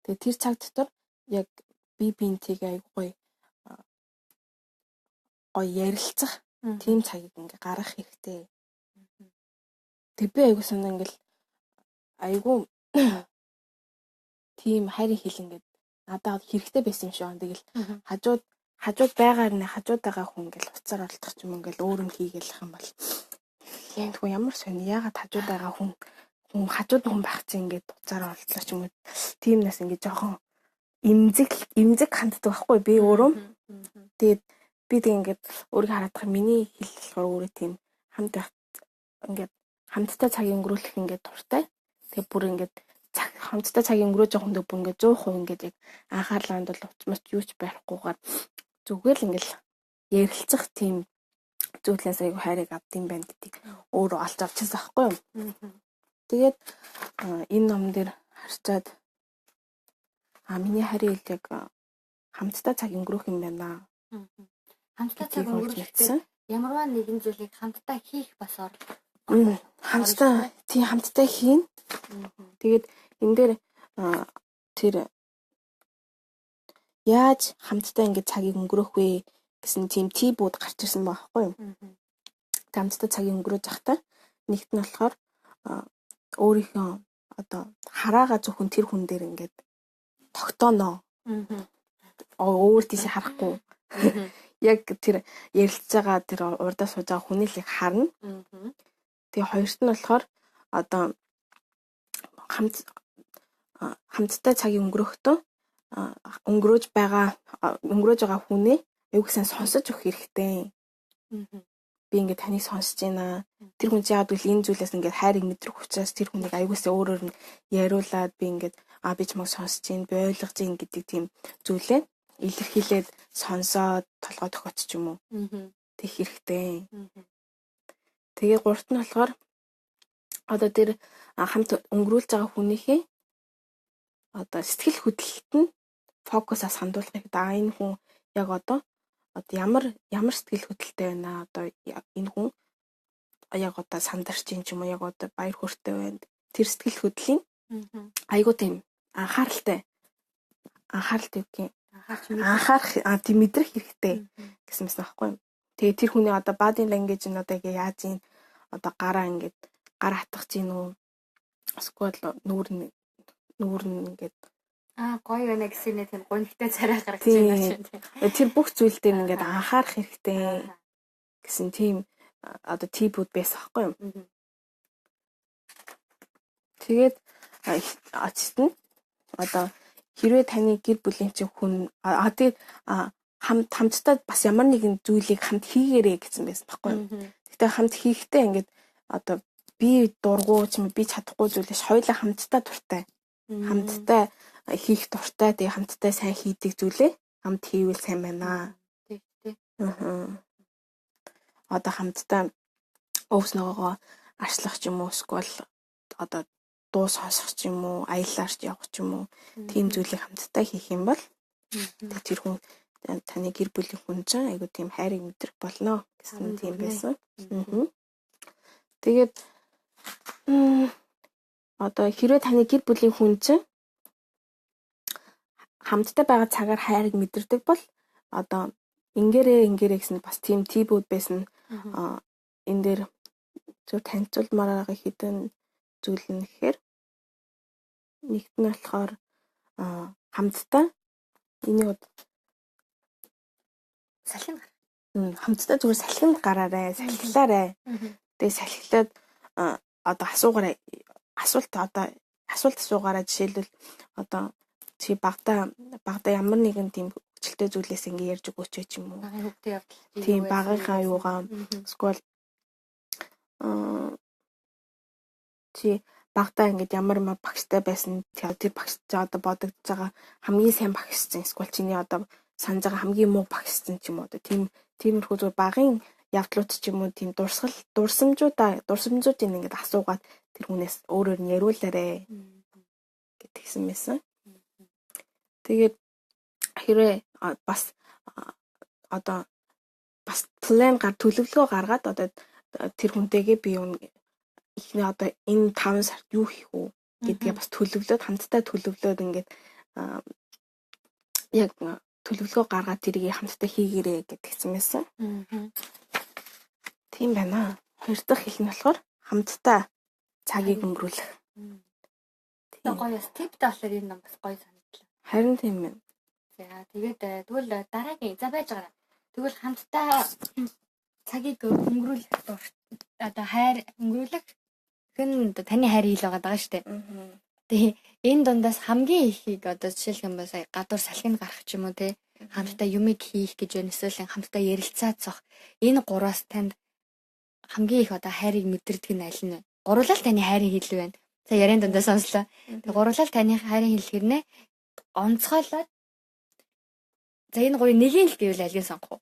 Тэгээд тэр цаг дотор яг бие биентэйгээ айгу гоё ярилцах тийм цагийг ингээ гаргах хэрэгтэй. Тэг би айгу санаа ингээл айгу тийм хайрын хэл ингээд надад хэрэгтэй байсан юм шиг байна. Тэгэл хажууд байгаа хүн ингээл уцаар олдох ч юм ингээл өөр юм хийгээл юм бол энэ хүн ямар сони яагаад хажууд байгаа хүн хажууд хүн байх чинь ингээд уцаар олдлоо ч юм уу. Тийм нас ингээд жоохон имзэг ханддаг байхгүй би өөрөө. Тэгээд би тэг ингээд өөрийгөө хараадах миний хэл болохоор өөрөө тийм хамт байх ингээд хамтдаа цагийг өнгөрүүлэх ингээд дуртай. Тэгээ бүр ингээд хамтдаа цагийг өнгөрөөж байгаа хүндээ бүр ингээд 100% ингээд яг анхаарлаа бол уцмас юу ч байхгүйгээр зүгээр л ингээд ярилцах тийм зүйлээс айгу хайрыг авдсан байна гэдгийг өөрөө олж авчихсан байхгүй юу. Тэгээд энэ ном дээр харцаад миний хайрын хэл яг хамтдаа цаг өнгөрөх юм байна. Хамтдаа цаг өнгөрөхдөө ямарваа нэгэн зүйлийг хамтдаа хийх бас орлого. Хамтдаа хийн. Тэгээд энэ дээр тэр яаж хамтдаа ингэж цагийг өнгөрөх вэ гэсэн тийм типүүд гарч ирсэн байхгүй юу? Хамтдаа цагийг өнгөрөөж явахдаа нэгт нь болохоор өөрийнхөө одоо хараагаа зөвхөн тэр хүн дээр ингээд тогтооно. Өөр тийш харахгүй. Яг тэр ярилцж байгаа тэр урдаа сууж байгаа хүний л яг харна. Тэгээ хоёрт нь болохоор одоо хамтдаа цагийг өнгөрөхдөө өнгөрөөж байгаа хүнээ аюул сайн сонсож өгөх хэрэгтэй. Би ингээд таныг сонсож байна. Тэр хүн яагаад гэвэл энэ зүйлээс ингээд хайрыг мэдрэх учраас тэр хүнийг аюулсаа өөрөөр нь яриулаад би ингээд би ч мөн сонсож байна, би ойлгож байна гэдэг тийм зүйлээ илэрхийлээд сонсоод толгой тохиоч ч юм уу. Тэг хэрэгтэй. Тэгээ гуравт нь болохоор одоо тэр хамт өнгөрүүлж байгаа хүнийхээ одоо сэтгэл хөдлөлт нь фокусаас хандуулахыг энэ хүн яг одоо ямар сэтгэл хөдлөлтэй байна одоо энэ хүн яг одоо сандарч юм ч юм уу яг одоо баяр хөөртэй байна. Тэр сэтгэл хөдлийн айгуу тийм анхааралтай гэх анхаарах тийм мэдрэх хэрэгтэй гэсэн мэт байхгүй юу. Тэгээ тэр хүний одоо body language нь одоо ингээ яаж юм одоо гараа хатгах чинь үү эсвэл нүүр нь ингээд гоё байна гэсэн нэг тийм гонхтой царай гаргаж байна чинь. Тэр бүх зүйл дээр ингээд анхаарах хэрэгтэй гэсэн тийм одоо типүүд байсан байхгүй юу. Тэгээд очт нь одоо хэрвээ таны гэр бүлийн чинь хүн тэгээд хамтдаа бас ямар нэгэн зүйлийг хамт хийгээрэй гэсэн байсан байхгүй юу. Гэтэ хамт хийхдээ ингээд одоо би дургу ч юм би чадахгүй зүйлээс хоёулаа хамтдаа дуртай. Хамтдаа хийх дуртай. Тэгээ хамтдаа сайн хийдэг зүйлээ хамт хийвэл сайн байна. Тэг. Одоо хамтдаа өвс нөгөөгөө арчлах ч юм уу эсвэл одоо дуу сонсох ч юм уу, аяллаарч явах ч юм уу тийм зүйлийг хамтдаа хийх юм бол тэр хүн таны гэр бүлийн хүн чинь айгу тийм хайрыг мэдрэх болно гэсэн тийм байсан. Тэгээд одоо хэрвээ таны гэр бүлийн хүн чинь хамтдаа байгаа цагаар хайрыг мэдэрдэг бол одоо ингэрээ гэсэн бас тийм типүүд байсан. Энэ дээр зөв танилцуулмаар байгаа хэдэн зүйл нь гэхээр нэгт нь болохоор хамтдаа энийг салхин хамтдаа зүгээр салхинд гараарай, салхилаарай. Тэгээ салхилаад одоо асуулт асуугаараа жишээлбэл одоо чи багада ямар нэгэн тийм хүчтэй зүйлээс ингэ ярьж өгөөч ч юм уу. Багын хөвгтэй явдал. Тийм багынхаа юугаа эсвэл чи багада ингэж ямар багштай байсан тэр багш одоо бодогдож байгаа хамгийн сайн багш чинь эсвэл чиний одоо санаж байгаа хамгийн муу багш чинь ч юм уу. Тиймэрхүү зүгээр багын явдлууд ч юм уу тийм дурсамжуудыг ингэж асуугаад тэр хүнээс өөрөөр нь яриулаарэ гэтгсэн байсан. Тэгээд хэрвээ бас одоо бас төлөвлөгөө гаргаад одоо тэр хүнтэйгээ би ихний одоо энэ 5 сард юу хийх үү гэдгээ бас хамтдаа төлөвлөөд ингээд яг төлөвлөгөө гаргаад тэрийг хамтдаа хийгээрэй гэдгийгсэн байсан. Тийм байна. Хоёр дахь хэл нь болохоор хамтдаа цагийг өнгөрүүлэх. Тэгээ гоё стептэй болохоор энэ ном бас гоё санагдлаа. Харин тийм байна. За тэгээд тэгвэл дараагийн байж байгаа. Тэгвэл хамтдаа цагийг өнгөрүүлэх одоо хайр өнгөрүүлэх хэн таны хайр хэл байгаа шүү дээ. Тэгээ энэ дундаас хамгийн ихийг одоо жишээлх юм бол сая гадуур салхинд гарах ч юм уу те хамтдаа юмыг хийх гэж байна. Эсвэл хамтдаа ярилцаад цох энэ гураас танд хамгийн их одоо хайрыг мэдэрдэг нь аль нь вэ? Гурлал таны хайрын хэл байна. За яриан дундаас сонслоо. Тэгээ гурлал таны хайрын хэл хэрнээ онцгойлоод за энэ гурыг нэгийн л гэвэл алийг сонгох уу?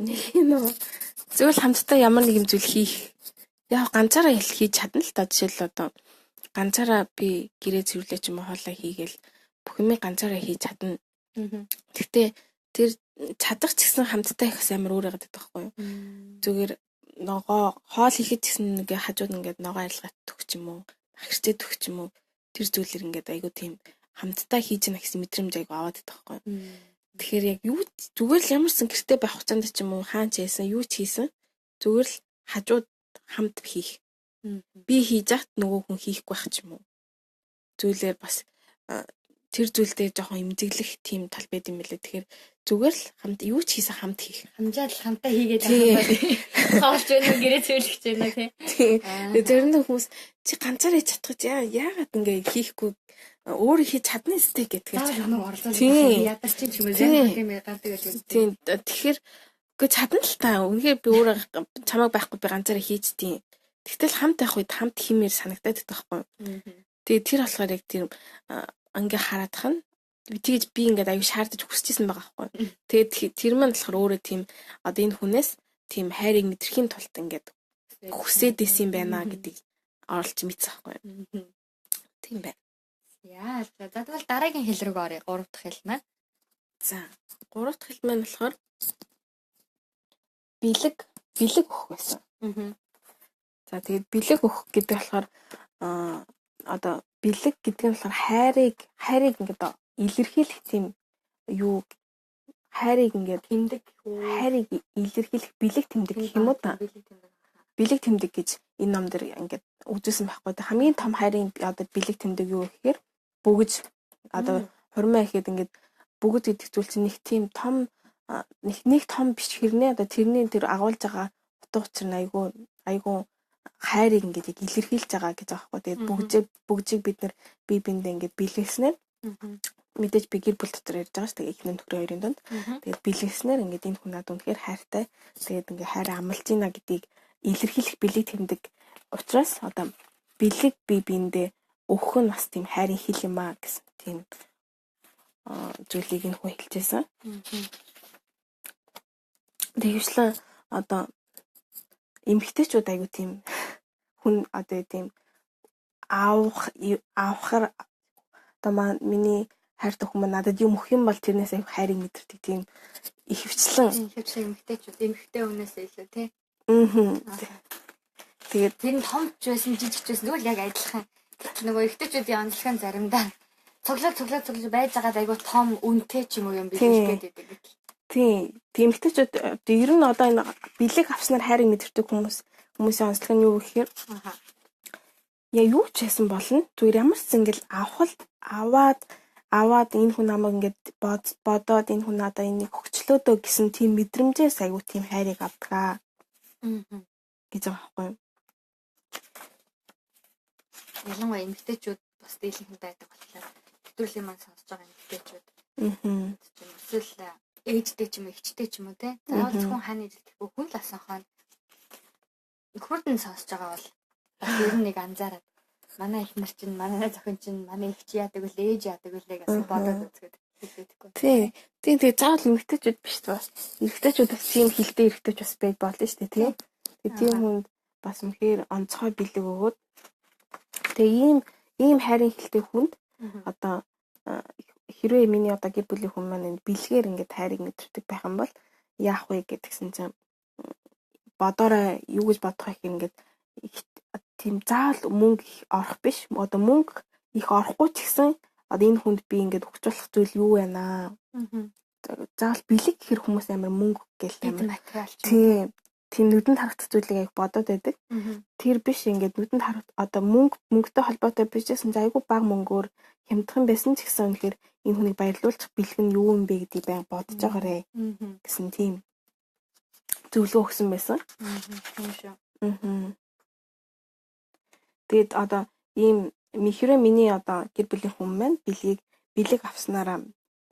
Нэг нь зөвл хамтдаа ямар нэгэн зүйл хийх. Яг ганцаараа хийж чадна л та жишээл одоо ганцаараа би гэрээ цэвэрлээ ч юм уу хоолой хийгээл бүх юмыг ганцаараа хийж чадна. Гэхдээ тэр чадах ч гэсэн хамтдаа их амар өөр яагаад байдаг байхгүй юу? Зүгээр ногоо хоол хийхэд ч гэсэн ингээ хажууд ингээд ногоо арилгаад төгч юм уу? Агшчээ төгч юм уу? Тэр зүйлэр ингээд айгу тийм хамтдаа хийж яах гэсэн мэдрэмж айгу аваад байдаг байхгүй юу? Тэгэхээр яг юу зүгээр л ямарсан гэртээ байх хугацаанд ч юм уу хаан ч хийсэн юу ч хийсэн зүгээр л хажууд хамт хийх. Би хийж яхад нөгөө хүн хийхгүй байх ч юм уу. Зүйлээр бас тэр зүйлдээ жоохон имзэглэх тийм тал байд юм билээ. Тэгэхээр зүгээр л хамт юу ч хийсэн хамт хийх. Хамжаад л хамтаа хийгээд байгаа юм. Хоолж байна гэрээ цэвэрлэж байна тий. Тэгээ зөвхөн хүмүүс чи ганцаараа хийж чадах гэж яагаад ингэ хийхгүй өөрөө хийж чадна сте гэдгээ ядарч юм уу зэн юм гардаг гэж үү. Тийм тэгэхээр үгүй чадна л та. Үнэхээр би өөрөө чамайг байхгүй би ганцаараа хийжтiin. Тэгтэл хамт байх үед хамт хиймээр санагдаад байдаг байхгүй. Тэгээ тэр болохоор яг тэр ингээ хараадах нь тэгэж би ингээд аюу шаардаж хүсчихсэн байгаа байхгүй. Тэгээд тэр маань болохоор өөрөө тийм одоо энэ хүнээс тийм хайрыг мэдрэхийн тулд ингээд хүсээд исэн байна гэдгийг оролж мэдсэн байхгүй. Тийм байна. Яа, за тэгвэл дараагийн хэл рүү оръё. 3 дахь хэл маань. За, 3 дахь хэл маань болохоор бэлэг өгөх байсан. За тэгээд бэлэг өгөх гэдэг болохоор одоо бэлэг гэдэг нь болохоор хайрыг ингээд илэрхийлэх тийм юу хайрыг ингээд тэмдэг хайрыг илэрхийлэх бэлэг тэмдэг гэх юм уу та. Бэлэг тэмдэг гэж энэ ном дээр ингээд үзүүлсэн байхгүй. Хамгийн том хайрын одоо бэлэг тэмдэг юу гэхээр бүгж одоо хурмаа ихэд ингээд бүгд гэдэг зүйл чинь нэг тийм том нэг том биш хэрнээ одоо тэрний тэр агуулж байгаа утга учир нь айгүй хайрыг ингээд илэрхийлж байгаа гэж байгаа байхгүй. Тэгээд бүгжийг бид нар бие биендээ ингээд бэлгэснээр мэдээж би гэр бүл дотор ярьж байгаа ш. Тэгээд эхнэр нөхрөө хоёрын донд тэгээд бэлгэснээр ингээд энэ хүн надад үнэхээр хайртай. Тэгээд ингээд хайраа амлаж ийна гэдгийг илэрхийлэх бэлэг тэмдэг учраас одоо бэлэг бие биендээ өгөх нь бас тийм хайрын хэл юм аа гэсэн тийм зүйлийг энэ хүн хэлжсэн. Тэгвчлэн одоо эмэгтэйчүүд айгу тийм хүн одоо тийм авахар одоо миний хайртай хүмүүс надад юм өгөх юм бол тэрнээс аяг хайрыг мэдэрдэг тийм ихэвчлэн эмэгтэйчүүд эмэгтэй хүнээсээ илүү тий. Тэгээд тэр нь том ч байсан жижиг ч байсан тэгвэл яг адилхан. Нөгөө эмэгтэйчүүдийн онцлог нь заримдаа цуглаж байж байгаад айгу том үнэтэй ч юм уу юм билгээд байдаг. Тийм эмэгтэйчүүд ер нь одоо энэ бэлэг авснаар хайрыг мэдэрдэг хүмүүсийн онцлог нь юу гэхээр яа юу ч хийсэн болно. Зүгээр ямар ч зингэл аваад энэ хүн намайг ингээд бодоод энэ хүн надаа энийг өгчлөөдөө гэсэн тийм мэдрэмжээс аягүй тийм хайрыг авдаг. гэж байгаа байхгүй юу? Ялангуяа эмэгтэйчүүд бас дийлэнх байдаг болохоор нэвтрүүлгийн маань сонсож байгаа эмэгтэйчүүд. Эсвэл ээжтэй ч юм уу, эгчтэй ч юм уу те. Заавал зөвхөн хааны ижилтгэхгүй хүн л асанхаа хурдан сонсож байгаа бол бас ер нь нэг анзаараад манай эхнэр чинь, манай зохин чинь, манай эгч яадаг үл, ээж яадаг үлээ гэсэн бодоод үзгээд хэлээдэггүй. Тийм заавал эмэгтэйчүүд биш бас. Эрэгтэйчүүд бас тийм хилтэй эрэгтэйч бас байж болно шүү дээ тий. Тийм хүнд бас үнэхээр онцгой бэлэг өгөөд тэгээ ийм хайрын хилтэй хүнд одоо хэрвээ миний одоо гэр бүлийн хүн маань бэлгээр ингээд хайрыг мэдэрдэг байх юм бол яах вэ гэдгсэн чинь бодорой юу гэж бодох вэ гэхээр ингээд тийм заавал мөнгө их орох биш. Одоо мөнгө их орохгүй ч гэсэн одоо энэ хүнд би ингээд өгч болох зүйл юу байна аа. Заавал бэлэг гэхэр хүмүүс амар мөнгө гэл амар. Тийм нүдэнд харагдах зүйлийг яг бодоод байдаг. Тэр биш ингээд нүдэнд харах одоо мөнгөтэй холбоотой биш гэсэн айгүй бага мөнгөөр хямдхан байсан ч гэсэн үнэхээр энэ хүнийг баярлуулах бэлэг нь юу юм бэ гэдгийг байнга бодож байгаарэ гэсэн тийм зөвлөгөө өгсөн байсан. Тэгээд одоо ийм хэрвээ миний одоо гэр бүлийн хүн маань бэлэг авснараа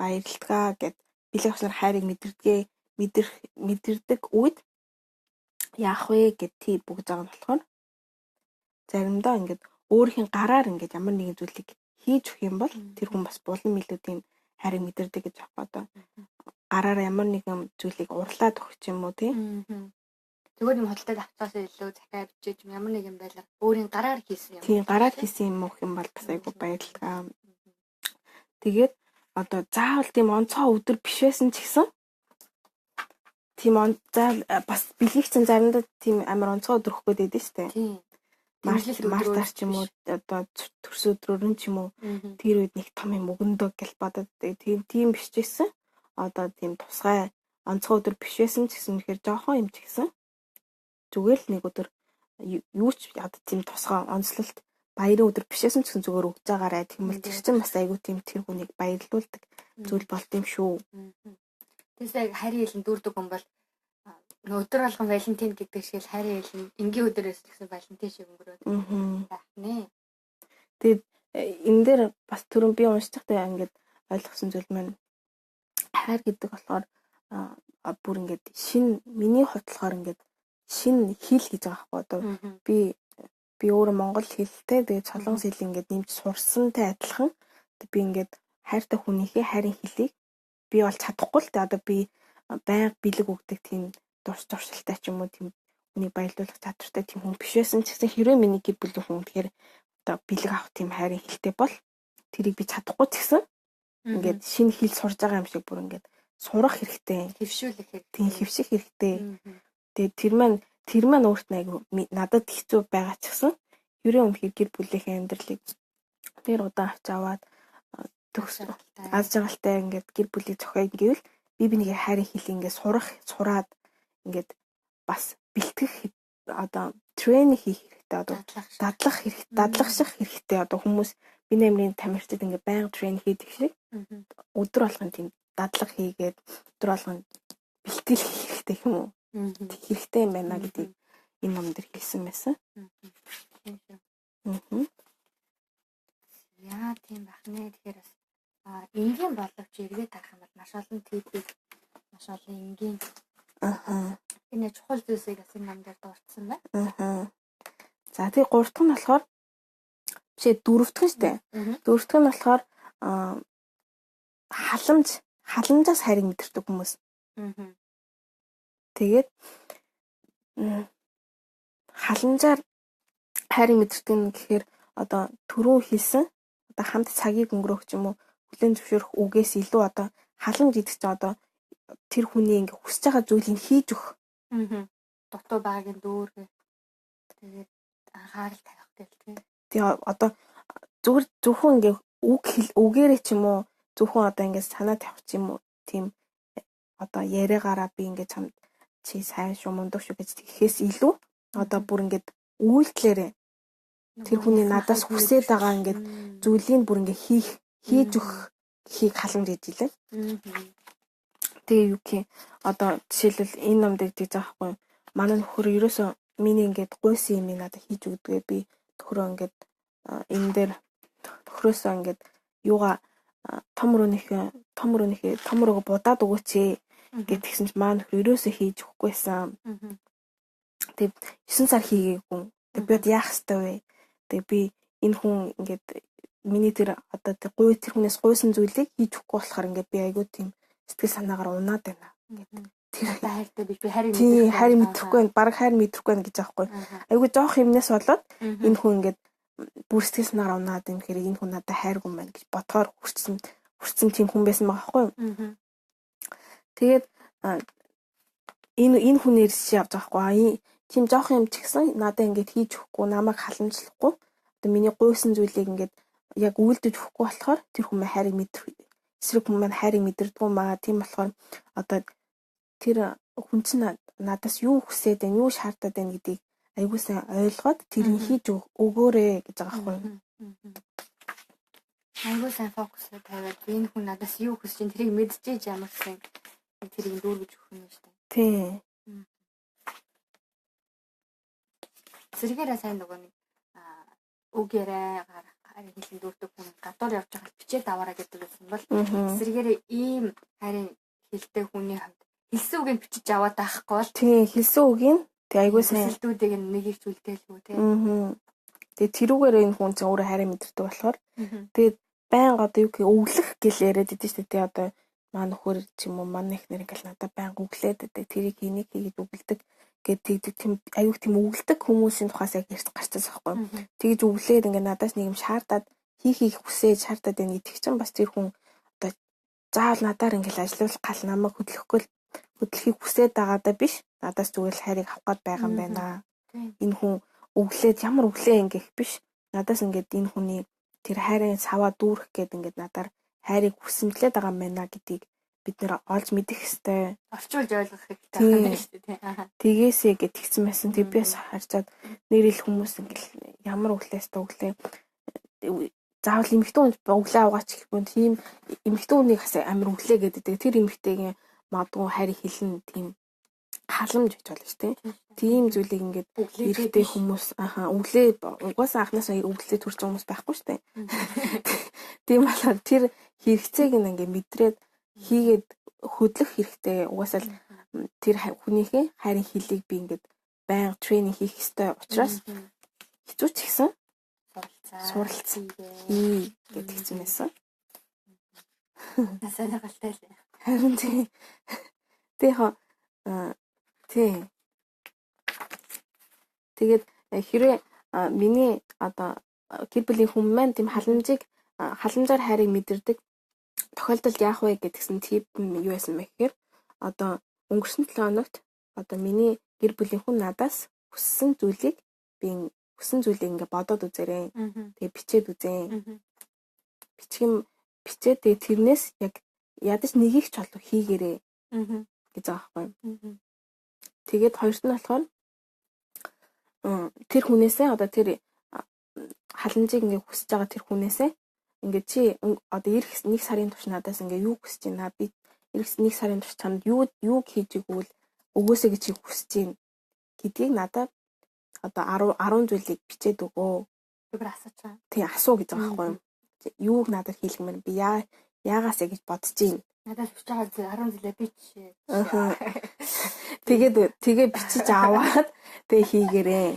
баярлалгаа гэд бэлэг авснаар хайрыг мэдэрдэг үед яах вэ гэд тийм бүгд байгаа нь болохоор заримдаа ингээд өөрхийн гараар ингээд ямар нэгэн зүйлийг хийж өгөх юм бол тэр хүн бас булан илүү тийм хайрыг мэдэрдэг гэж аахгүй одоо гараараа ямар нэгэн зүйлийг урлаад өгч юм уу тийм. Зүгээр юм хөдөлтөд авцаас илүү захиа бичиж ямар нэгэн байлаар өөрийн гараар хийсэн юм. Тийм гараар хийсэн юм өгөх юм бол бас айгүй баярлалаа. Тэгээд одоо заавал тийм онцгой өдөр биш байсан ч гэсэн тийм бас бэлгийг чинь заримдаа тийм амар онцгой өдөр өгөх гээд байдаг шүү дээ. Тийм. Мартаар ч юм уу одоо төрс өдрөөр нь ч юм уу тэр үед нэг том юм өгөндөө гэл бодоод тийм биш ч гэсэн одоо тийм тусгай онцгой өдөр биш байсан ч гэсэн үнэхээр жоохон юм ч гэсэн зүгээр л нэг өдөр юу ч одоо тийм тусгай онцлолт баярын өдөр биш байсан ч гэсэн зүгээр өгж байгаарай. Тэгмэл тэр чинь бас айгүй тийм тэр хүнийг баярлуулдаг зүйл болт юм шүү. Тэсээ харийн хэлэн дүүрдэг хүн бол өдөр болгон Валентин гэдэг шиг л харийн хэлэн энгийн өдрөөс гэсэн Валентин шиг өнгөрөөд байх нэ. Тэгээд энэ дээр бас түрүүн би уншчихтай ингээд ойлгосон зүйл маань хайр гэдэг болохоор бүр ингээд миний хувьдлахаар ингээд шинэ хэл гэж байгаа байхгүй одоо би өөрөө монгол хэлтэй тэгээд солонгос хэл ингээд нэмж сурсантай адилхан би ингээд хайртай хүнийхээ хайрын хэлийг би бол чадахгүй л дээ одоо би байнга бэлэг өгдөг тийм дурсалтай ч юм уу тийм хүний баярлуулах чадвартай тийм хүн биш байсан ч гэсэн хэрвээ миний гэр бүлийн хүн тэгэхээр одоо бэлэг авах тийм хайрын хэлтэй бол тэрийг би чадахгүй ч гэсэн ингээд шинэ хэл сурж байгаа юм шиг бүр ингээд сурах хэрэгтэй. Хэвшүүлэх хэрэгтэй. Тийм хэвших хэрэгтэй. Тэгээд тэр маань өөрт нь айгу надад хэцүү байгаа ч гэсэн ерөө үнэхээр гэр бүлийнхээ амьдралыг тэр удаан авч аваад төгс аз жаргалтай ингээд гэр бүлийг зохиоё гэвэл бибинийхээ хайрын хэлийг ингээд сураад ингээд бас бэлтгэх одоо тренинг хийх хэрэгтэй одоо дадлагших хэрэгтэй одоо хүмүүс биний амрын тамирчид ингээд байнга тренинг хийдэг шиг өдөр болгон тийм дадлага хийгээд өдөр болгон бэлтгэл хийх хэрэгтэй юм уу? Хэрэгтэй юм байна гэдгийг энэ ном дээр хэлсэн байсан. Яа тийм байх нэ тэгэхээр бас энгийн боловч эргээд харах юм бол маш олон типийг маш олон энгийн энэ чухал зүйлсийг бас энэ ном дээр дурдсан байна. За тэгээ гурав дахь нь болохоор дөрөв дэх нь шүү дээ. Дөрөв дэх нь болохоор халамжаас хайрыг мэдэрдэг хүмүүс. Тэгээд халамжаар хайрыг мэдэрдэг нь гэхээр одоо түрүү хэлсэн одоо хамт цагийг өнгөрөөх ч юм уу хүлээн зөвшөөрөх үгээс илүү одоо халамж идэх чинь одоо тэр хүний ингээ хүсэж байгаа зүйлийг хийж өгөх. Дутуу байгааг нь дүүргэх. Тэгээд анхаарал тавих гэх тийм. Тэгээ одоо зөвхөн ингээ үгээрээ ч юм уу зөвхөн одоо ингээ санаа тавих ч юм уу тийм одоо яриагаараа би ингээ чамд чи сайн шүү мундаг шүү гэж тэгэхээс илүү одоо бүр ингээ үйлдэлээрээ тэр хүний надаас хүсээд байгаа ингээ зүйлийг бүр ингээ хийж өгөхийг халамж гэж хэлээ. Тэгээ юу гэх одоо жишээлбэл энэ ном дээр гэж байгаа байхгүй манай нөхөр ерөөсөө миний ингээд гуйсан юм надад хийж өгдөг би төхрөө ингээд энэ дээр төхрөөсөө ингээд юугаа том руугаа будаад өгөөч гэтгсэн чи маань нөхөр ерөөсөө хийж өгөхгүйсэн. Тэгээ 9 сар хийгээгүй. Тэгээ би яах ёстой вэ? Тэгээ би энэ хүн ингээд миний тэр одоо тэр хүнээс гуйсан зүйлийг хийж өгөхгүй болохоор ингээд би айгүй тийм сэтгэл санаагаар унаад байна. Тэр хайртай биш би харин мэдрэхгүй байна. Бараг хайр мэдрэхгүй байна гэж аахгүй. Айгүй жоох юмнаас болоод энэ хүн ингээд бүр сэтгэл санаагаар унаад юм хэрэг энэ хүн надад хайргүй юм байна гэж ботхоор хүрсэн тийм хүн байсан байгаа байхгүй юу? Тэгээд энэ хүнээс явж байгаа байхгүй. Тийм жоох юм ч гэсэн надад ингээд хийж өгөхгүй, намайг халамжлахгүй. Одоо миний гуйсан зүйлийг ингээд яг үйлдэж өгөхгүй болохоор тэр хүн маань хайрыг мэдрэх. Эсрэг хүн маань хайрыг мэдэрдэг юм аа. Тийм болохоор одоо тэр хүн чинь надаас юу хүсээд байна, юу шаардаад байна гэдгийг айгуу сайн ойлгоод тэрийг хийж өгөөрэй гэж байгаа байхгүй. Айгуу сайн фокус тавиад энэ хүн надаас юу хүсэж чинь тэрийг мэдчихэж ямар сайн тэрийг дүүргэж өгөх юм шүү дээ. Тий. Зэрэгээрээ сайн нөгөө нэг үгээрээ харин хэлэн дүүрдэг хүн гадуур явж байгаа бичээд аваараа гэдэг байсан бол зэрэгээрээ ийм харин хэлтэй хүний хувьд хэлсэн үгийг бичиж аваад байхгүй бол тий хэлсэн үгийг тэг айгуу сайн хэлтүүдийг нэг их зүйлдэлгүй тий. Тэгээ тэрүүгээр энэ хүн чинь өөрөө харин мэдэрдэг болохоор тэгээд байнга одоо юу гэх өглөх гэл яриад идэв шүү дээ. Одоо маань нөхөр ч юм уу манай ихнэр ингээл надад байнга өглээд байдаг. Тэрийг хийнийг хийгээд өглөдөг гэдэг тийм аюух тийм өглөдөг хүмүүсийн тухаас яг ярьж гарчаас байхгүй. Тэгж өглээд ингээ надаас нэг юм шаардаад хийхийг хүсээд шаардаад байна гэдэг чинь бас тэр хүн одоо заавал надаар ингээл ажиллах гал намайг хөдлөхийг хүсээд байгаадаа биш. Надаас зүгээр л хайрыг авах гээд байгаа юм байна. Энэ хүн өглээд ямар өглөө ингээх биш. Надаас ингээд энэ хүний тэр хайрын саваа дүүрэх гээд ингээд надаар хайрыг хүсэмтлээд байгаа юм байна гэдгийг бид нэр олж мэдэх хэвээр орчуулж ойлгох хэрэгтэй байна шүү дээ. Тэгээсээ гэд тэгсэн байсан. Тэг би бас харцаад нэрэл хүмүүс ингээл ямар өглөөс өглөө заавал эмэгтэй хүн өглөө аваач гэх юм. Тийм эмэгтэй хүнийг амар өглөө гэдэг. Тэр эмэгтэйгийн магадгүй хайрыг хэлнэ тийм халамж гэж болно шүү дээ. Тийм зүйлийг ингээд эрэгтэй хүмүүс өглөө угаасаа анхнаасаа өглөө төрж байгаа хүмүүс байхгүй шүү дээ. Тийм болохоор тэр хэрэгцээг ингээд мэдрээд хийгээд хөдлөх хэрэгтэй. Угаасаа тэр хүнийхээ хайрын хэлийг би ингээд байнга тренинг хийх ёстой учраас хэцүү ч гэсэн суралцсан гэдэг хэцүү байсан. Насаа галтай л. Харин тий. Тэгээд хэрвээ миний одоо гэр бүлийн хүн маань тийм халамжаар хайрыг мэдэрдэг тохиолдолд яах вэ гэдгсэн тип юу байсан бэ гэхээр одоо өнгөрсөн 7 хоногт одоо миний гэр бүлийн хүн надаас хүссэн зүйлийг ингээ бодоод үзээрэй. Тэгээ бичээд үзээ. Бичээд тэгээ тэрнээс яг ядаж нэгийг ч болов хийгээрэй гэж байгаа байхгүй. Тэгээд хоёрт нь болохоор тэр хүнээсээ одоо тэр халамжийг ингээ хүсэж байгаа тэр хүнээсээ ингээ чи одоо эх 1 сарын турш надаас ингээ юу хүсэж байна? Би эх 1 сарын турш чамд юу хийж игвэл өгөөсэй гэж хүсэж байна гэдгийг надад одоо 10 зүйлийг бичээд өгөө. Тэр асууж байгаа. Тий асуу гэж байгаа байхгүй юу? Юуг надад хийлгэмээр би яагаасаа гэж бодож байна. Надад хүсэж байгаа 10 зүйлээ бичээ. Тэгээд бичиж аваад тэгээ хийгээрээ.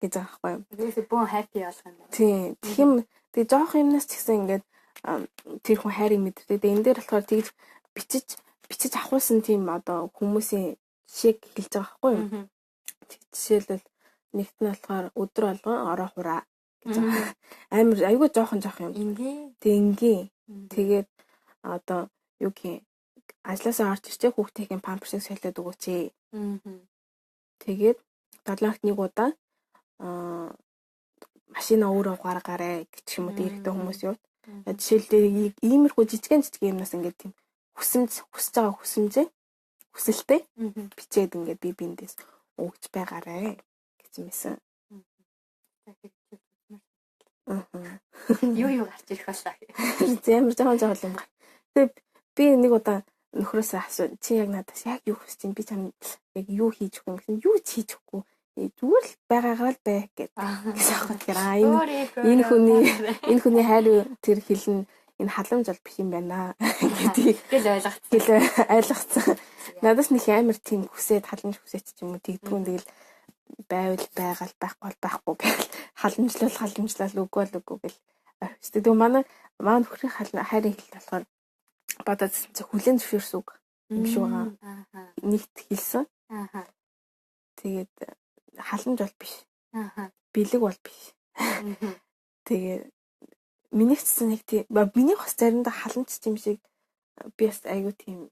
Гэж байгаа байхгүй юу? Тэрээс бүүн хайртай болох юм байна. Тий. Тэгээ жоох юмнаас ч гэсэн ингээд тэр хүн хайрыг мэддэг. Тэгээ энэ дээр болохоор тэгж бичиж авахулсан тийм одоо хүмүүсийн жишээг хэлж байгаа байхгүй юу? Жишээлбэл нэгт нь болохоор өдөр болгон ороо хураа Амар айгүй жоохон юм. Ингээ. Тэгээд одоо юу гэх ажлаасаа орж ирчээ хүүхдийн памперсыг солиод өгөөч. Тэгээд 7 хоногт нэг удаа машина өөрөө гаргаарай гэх юм уу дээрхтэй хүмүүс юу. Жишээлбэл иймэрхүү жижигэн юмнаас ингээд тийм хүсэж байгаа хүсэлтэй бичээд ингээд би биндээс өгч байгаарэ гэж юмсэн. Юу гарч ирэх болоо. Зэмэр жоохон юм байна. Тэгээд би нэг удаа нөхрөөсөө асуу чи яг надаас яг юу хүсэж чинь би чам яг юу хийж өгөх юм гэсэн юу ч хийж өгөхгүй зүгээр л байгаагаа л бай гэсэн аахгүй. Тэгэхээр энэ хүний хайр тэр хэлнэ энэ халамж бол биш юм байна гэдгийг гэл ойлгоцсон. Надаас нэг амар тийм хүсээд халамж хүсэж ч юм уу тэгдгүүн тэгэл байвал байгаал байхгүй гэл халамжлал үгүй гэл орхичдаг. Тэгээ манай нөхрийн хайрын хэл болохоор бодоод хүлэн зөвшөөрсөн үг юм шиг байгаа. Нэгт хэлсэн. Тэгээд халамж бол биш. Бэлэг бол биш. Тэгээд миний хэсэг нэг тийм миний бас заримдаа халамж юм шиг би бас айгу тийм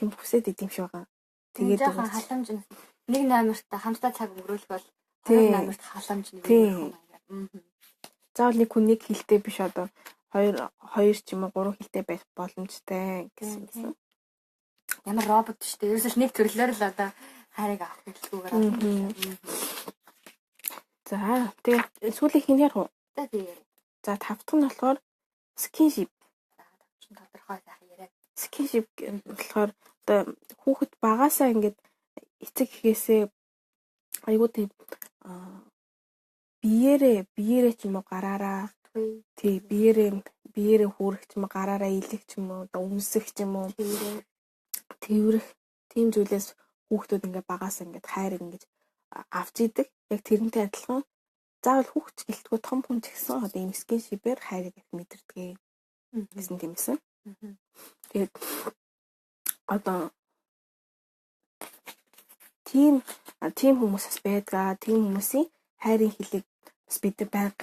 юм хүсээд идэм шиг байгаа. Тэгээд халамж нэг номерт хамтдаа цаг өнгөрүүлэх бол хоёр номерт халамж нэг юм байна. Заавал нэг хүн нэг хэлтэй биш одоо хоёр ч юм уу 3 хэлтэй байх боломжтой гэсэн. Ямар робот шүү дээ. Ерөөсөө нэг төрлөөр л одоо хайрыг авах хэлгүүгээр авах. За тэгээ сүүлийн хин ярих уу? За тавтах нь болохоор скиншип. Тодорхой сайхан яриад. Скиншип болохоор одоо хүүхэд багасаа ингээд эцэг гэхээсээ айгуу тийм биеэрээ ч юм уу гараараа тий биеэрээ хүүрэх ч юм уу гараараа илэх ч юм уу одоо өмсөх ч юм уу тэрвэрх тийм зүйлээс хүүхдүүд ингээд багасаа ингээд хайр ингээд авч идэг. Яг тэрнтэй адилхан заавал хүүхд гэлтгүй том хүн ч гэсэн одоо энэ скиншипээр хайрыг их мэдэрдэг гэсэн тиймсэн. Тэгээд одоо тийм хүмүүсээс байдгаа тийм хүмүүсийн хайрын хэлийг бас бид байг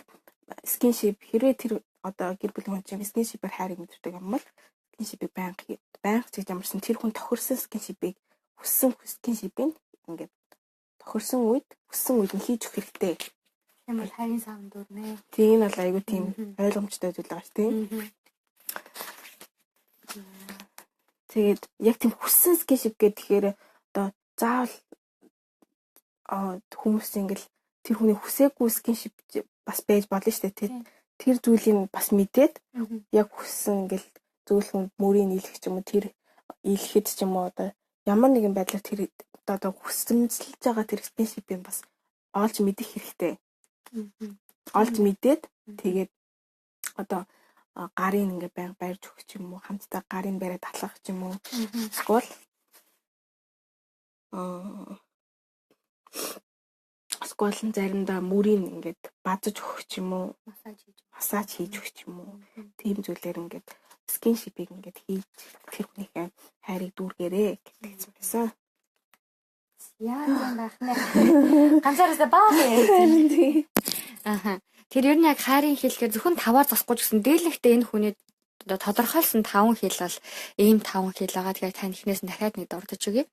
скиншип хэрвээ тэр одоо гэр бүлийн хүн чинь скиншипээр хайрыг мэдэрдэг юм бол скиншипийг байнга хийж амарсан тэр хүн тохирсон скиншипийг хүссэн скиншипийг ингээд тохирсон үед нь хийж өгөх хэрэгтэй. Тийм бол хайрын савн дүүрнэ. Тийм бол айгүй тийм ойлгомжтой зүйл байгаа ш тийм. Тэгээд яг тийм хүссэн скиншип гэхээр одоо заавал хүмүүс ингээл тэр хүний хүсээгүй скиншип бас байж болно шүү дээ. Тэр зүйлийг бас мэдээд яг хүссэн ингээл зөвлөх хүнд мөрийг нийлэх ч юм уу тэр илэхэд ч юм уу одоо ямар нэгэн байдлаар тэр одоо хүсэмжлэж байгаа тэр скиншипийг бас олж мэдэх хэрэгтэй. Олж мэдээд тэгээд одоо гарын ингээ байнга барьж өгч юм уу хамтдаа гарын бариад талах ч юм уу эсвэл сколын заримдаа мөрийг ингээд базаж өгөх ч юм уу массаж хийж өгөх ч юм уу тийм зүйлээр ингээд скиншипийг ингээд хийж тэр хүнийхээ хайрыг дүүргээрээ гэдэг юмсан. Яа юм байх нэ. Ганцаараас баа. Тэр ер нь яг хайрын хэлэхээр зөвхөн таваар засахгүй ч гэсэн дээлэгтээ энэ хүний тодорхойлсон 5 хэл бол ийм 5 хэл байгаа. Тэгэхээр тань ихнээс нь дахиад нэг дурдж өгье.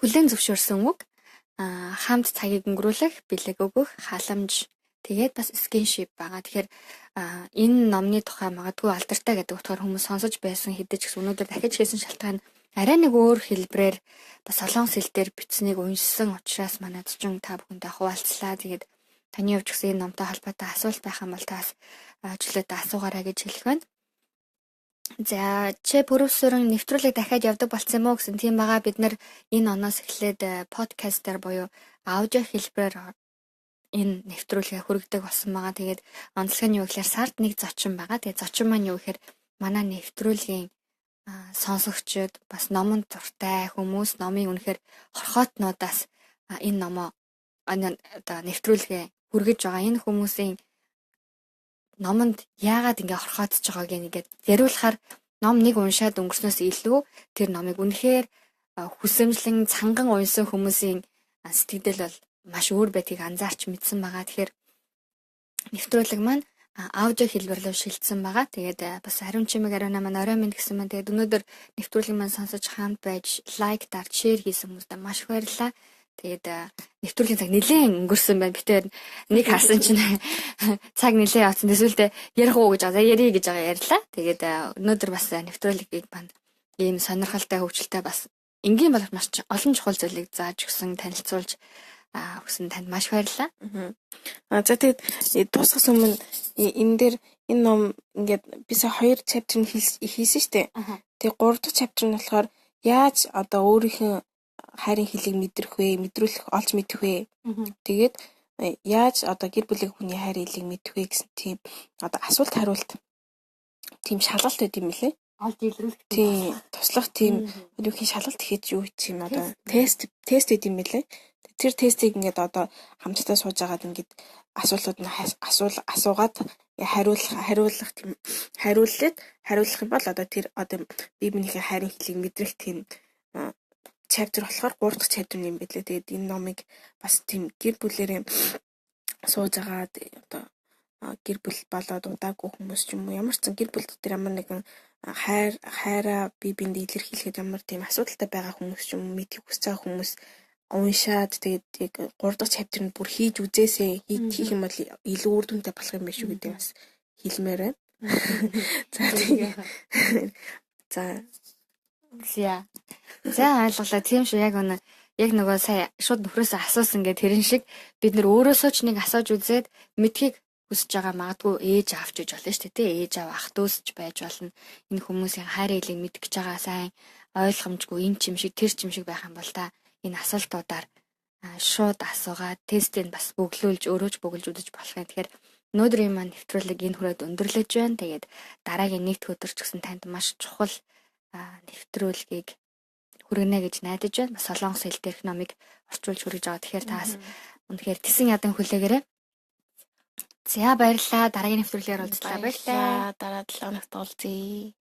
Хүлээн зөвшөөрсөн үг, хамт цагийг өнгөрүүлэх, бэлэг өгөх, халамж, тэгээд бас скиншип байгаа. Тэгэхээр энэ номны тухай магадгүй алдартай гэдэг утгаар хүмүүс сонсож байсан хэдэж гэсэн өнөөдөр дахиж хийсэн шалтгаан арай нэг өөр хэлбрээр бас солонгос хэл дээр бичсэнийг уншсан учраас манайд ч та бүхэндээ хуваалцлаа. Тэгээд таны хувьд гэсэн энэ номтой холбоотой асуулт байх юм бол таас чөлөөтэй асуугаарай гэж хэлэх байна. За, чи пүрэвсүрэн нэвтрүүлэг дахиад явдаг болсон юм уу гэсэн тийм байгаа. Бид нар энэ оноос эхлээд подкастер буюу аудио хэлбэрээр энэ нэвтрүүлгээ хүргэдэг болсон байгаа. Тэгээд онцлог нь юу гэхээр сард нэг зочин байгаа. Тэгээд зочин маань юу гэхээр манай нэвтрүүлгийн сонсогчид бас номонд дуртай хүмүүс номын үнэхээр хорхоотнуудаас энэ номоо одоо нэвтрүүлгээ хүргэж байгаа. Энэ хүмүүсийн номонд яагаад ингэ хорхоодж байгааг ингээд яриулахаар ном нэг уншаад өнгөрснөөс илүү тэр номыг үнэхээр хүсэмжлэн цанган унсан хүмүүсийн сэтгэл бол маш өөр байдгийг анзаарч мэдсэн байгаа. Тэгэхээр нэвтрүүлэг маань аудио хэлбэрлэл шилжсэн байгаа. Тэгээд бас ариун чимэг ариуна маань орой минь гэсэн маань тэгээд өнөөдөр нэвтрүүлгийг маань сонсож хамт байж лайк дарж шеэр хийсэн хүмүүстээ маш их баярлалаа. Тэгээд нэвтрүүлгийн цаг нэлээд өнгөрсөн байна. Битээр нэг харсан чинь цаг нэлээд явсан. Тэсвэлдээ ярих уу гэж байгаа. Ярий гэж байгаа ярьлаа. Тэгээд өнөөдөр бас нэвтрүүлгийг маань ийм сонирхолтой хөвчлөлтэй бас энгийн болох маш олон чухал зүйлийг зааж өгсөн, танилцуулж өгсөн танд маш баярлалаа. За тэгээд дуусгах өмнө энэ дээр энэ ном ингээд бисаа 2 chapter хийсэн шүү дээ. Тэгээд 3 дахь chapter нь болохоор яаж одоо өөрийнхөө хайрын хэлийг мэдрэх вэ, мэдрүүлэх олж мэдэх вэ. Тэгээд яаж одоо гэр бүлийн хүний хайрын хэлийг мэдэх вэ гэсэн тийм одоо асуулт хариулт тийм шалгалт байд юм лээ. Олж илрүүлэх тийм туслах тийм өөрийнхөө шалгалт хийж юу юм одоо тест байд юм лээ. Тэр тестийг ингээд одоо хамтдаа сууж агаад ингээд асуултууд нь асуугаад хариулах юм бол одоо тэр одоо биенийхээ хайрын хэлийг мэдрэх тийм chapter болохоор 3 дахь chapter юм байлээ. Тэгээд энэ номыг бас тийм гэр бүлэрээ сууж агаад одоо гэр бүл болоод удаагүй хүмүүс ч юм уу ямар ч зэн гэр бүл дотор ямар нэгэн хайраа бие биендээ илэрхийлэхэд ямар тийм асуудалтай байгаа хүмүүс ч юм уу мэдхийг хүсэж байгаа хүмүүс уншаад тэгээд яг 3 дахь chapter нь бүр хийж үзээсэй хийх юм бол илүү үр дүнтэй болох юм биш үү гэдэг бас хэлмээр байна. За ойлголоо тийм шүү яг нөгөө сая шууд нөхрөөсөө асуусан гэх тэрэн шиг бид нөр өөрөөсөө ч нэг асууж үзээд мэдхийг хүсэж байгаа магадгүй ээж авч иж болно шүү дээ. Ээж аав ах дүүсч байж болно. Энэ хүмүүсийн хайрын хэлийг мэдгэж байгаа сайн ойлгомжгүй энэ ч юм шиг тэр ч юм шиг байх юм бол та энэ асуултуудаар шууд асуугаад тестийг бас бөглүүлж өөрөө ч бөглөж үзэж болох юм. Тэгэхээр өнөөдрийн маань нэвтрүүлэг энэ хүрээд өндөрлөж байна. Тэгээд дараагийн нэгдэх өдөр ч гэсэн танд маш чухал нэвтрүүлгийг хүргэнэ гэж найдаж байна. Бас солонгос хэл дээрх номыг орчуулж хүргэж байгаа. Тэгэхээр таас үнэхээр тэсэн ядан хүлээгээрэй. За баярлалаа. Дараагийн нэвтрүүлгээр уулзлаа. Баярлалаа. Дараа 7 хоногт уулзъя.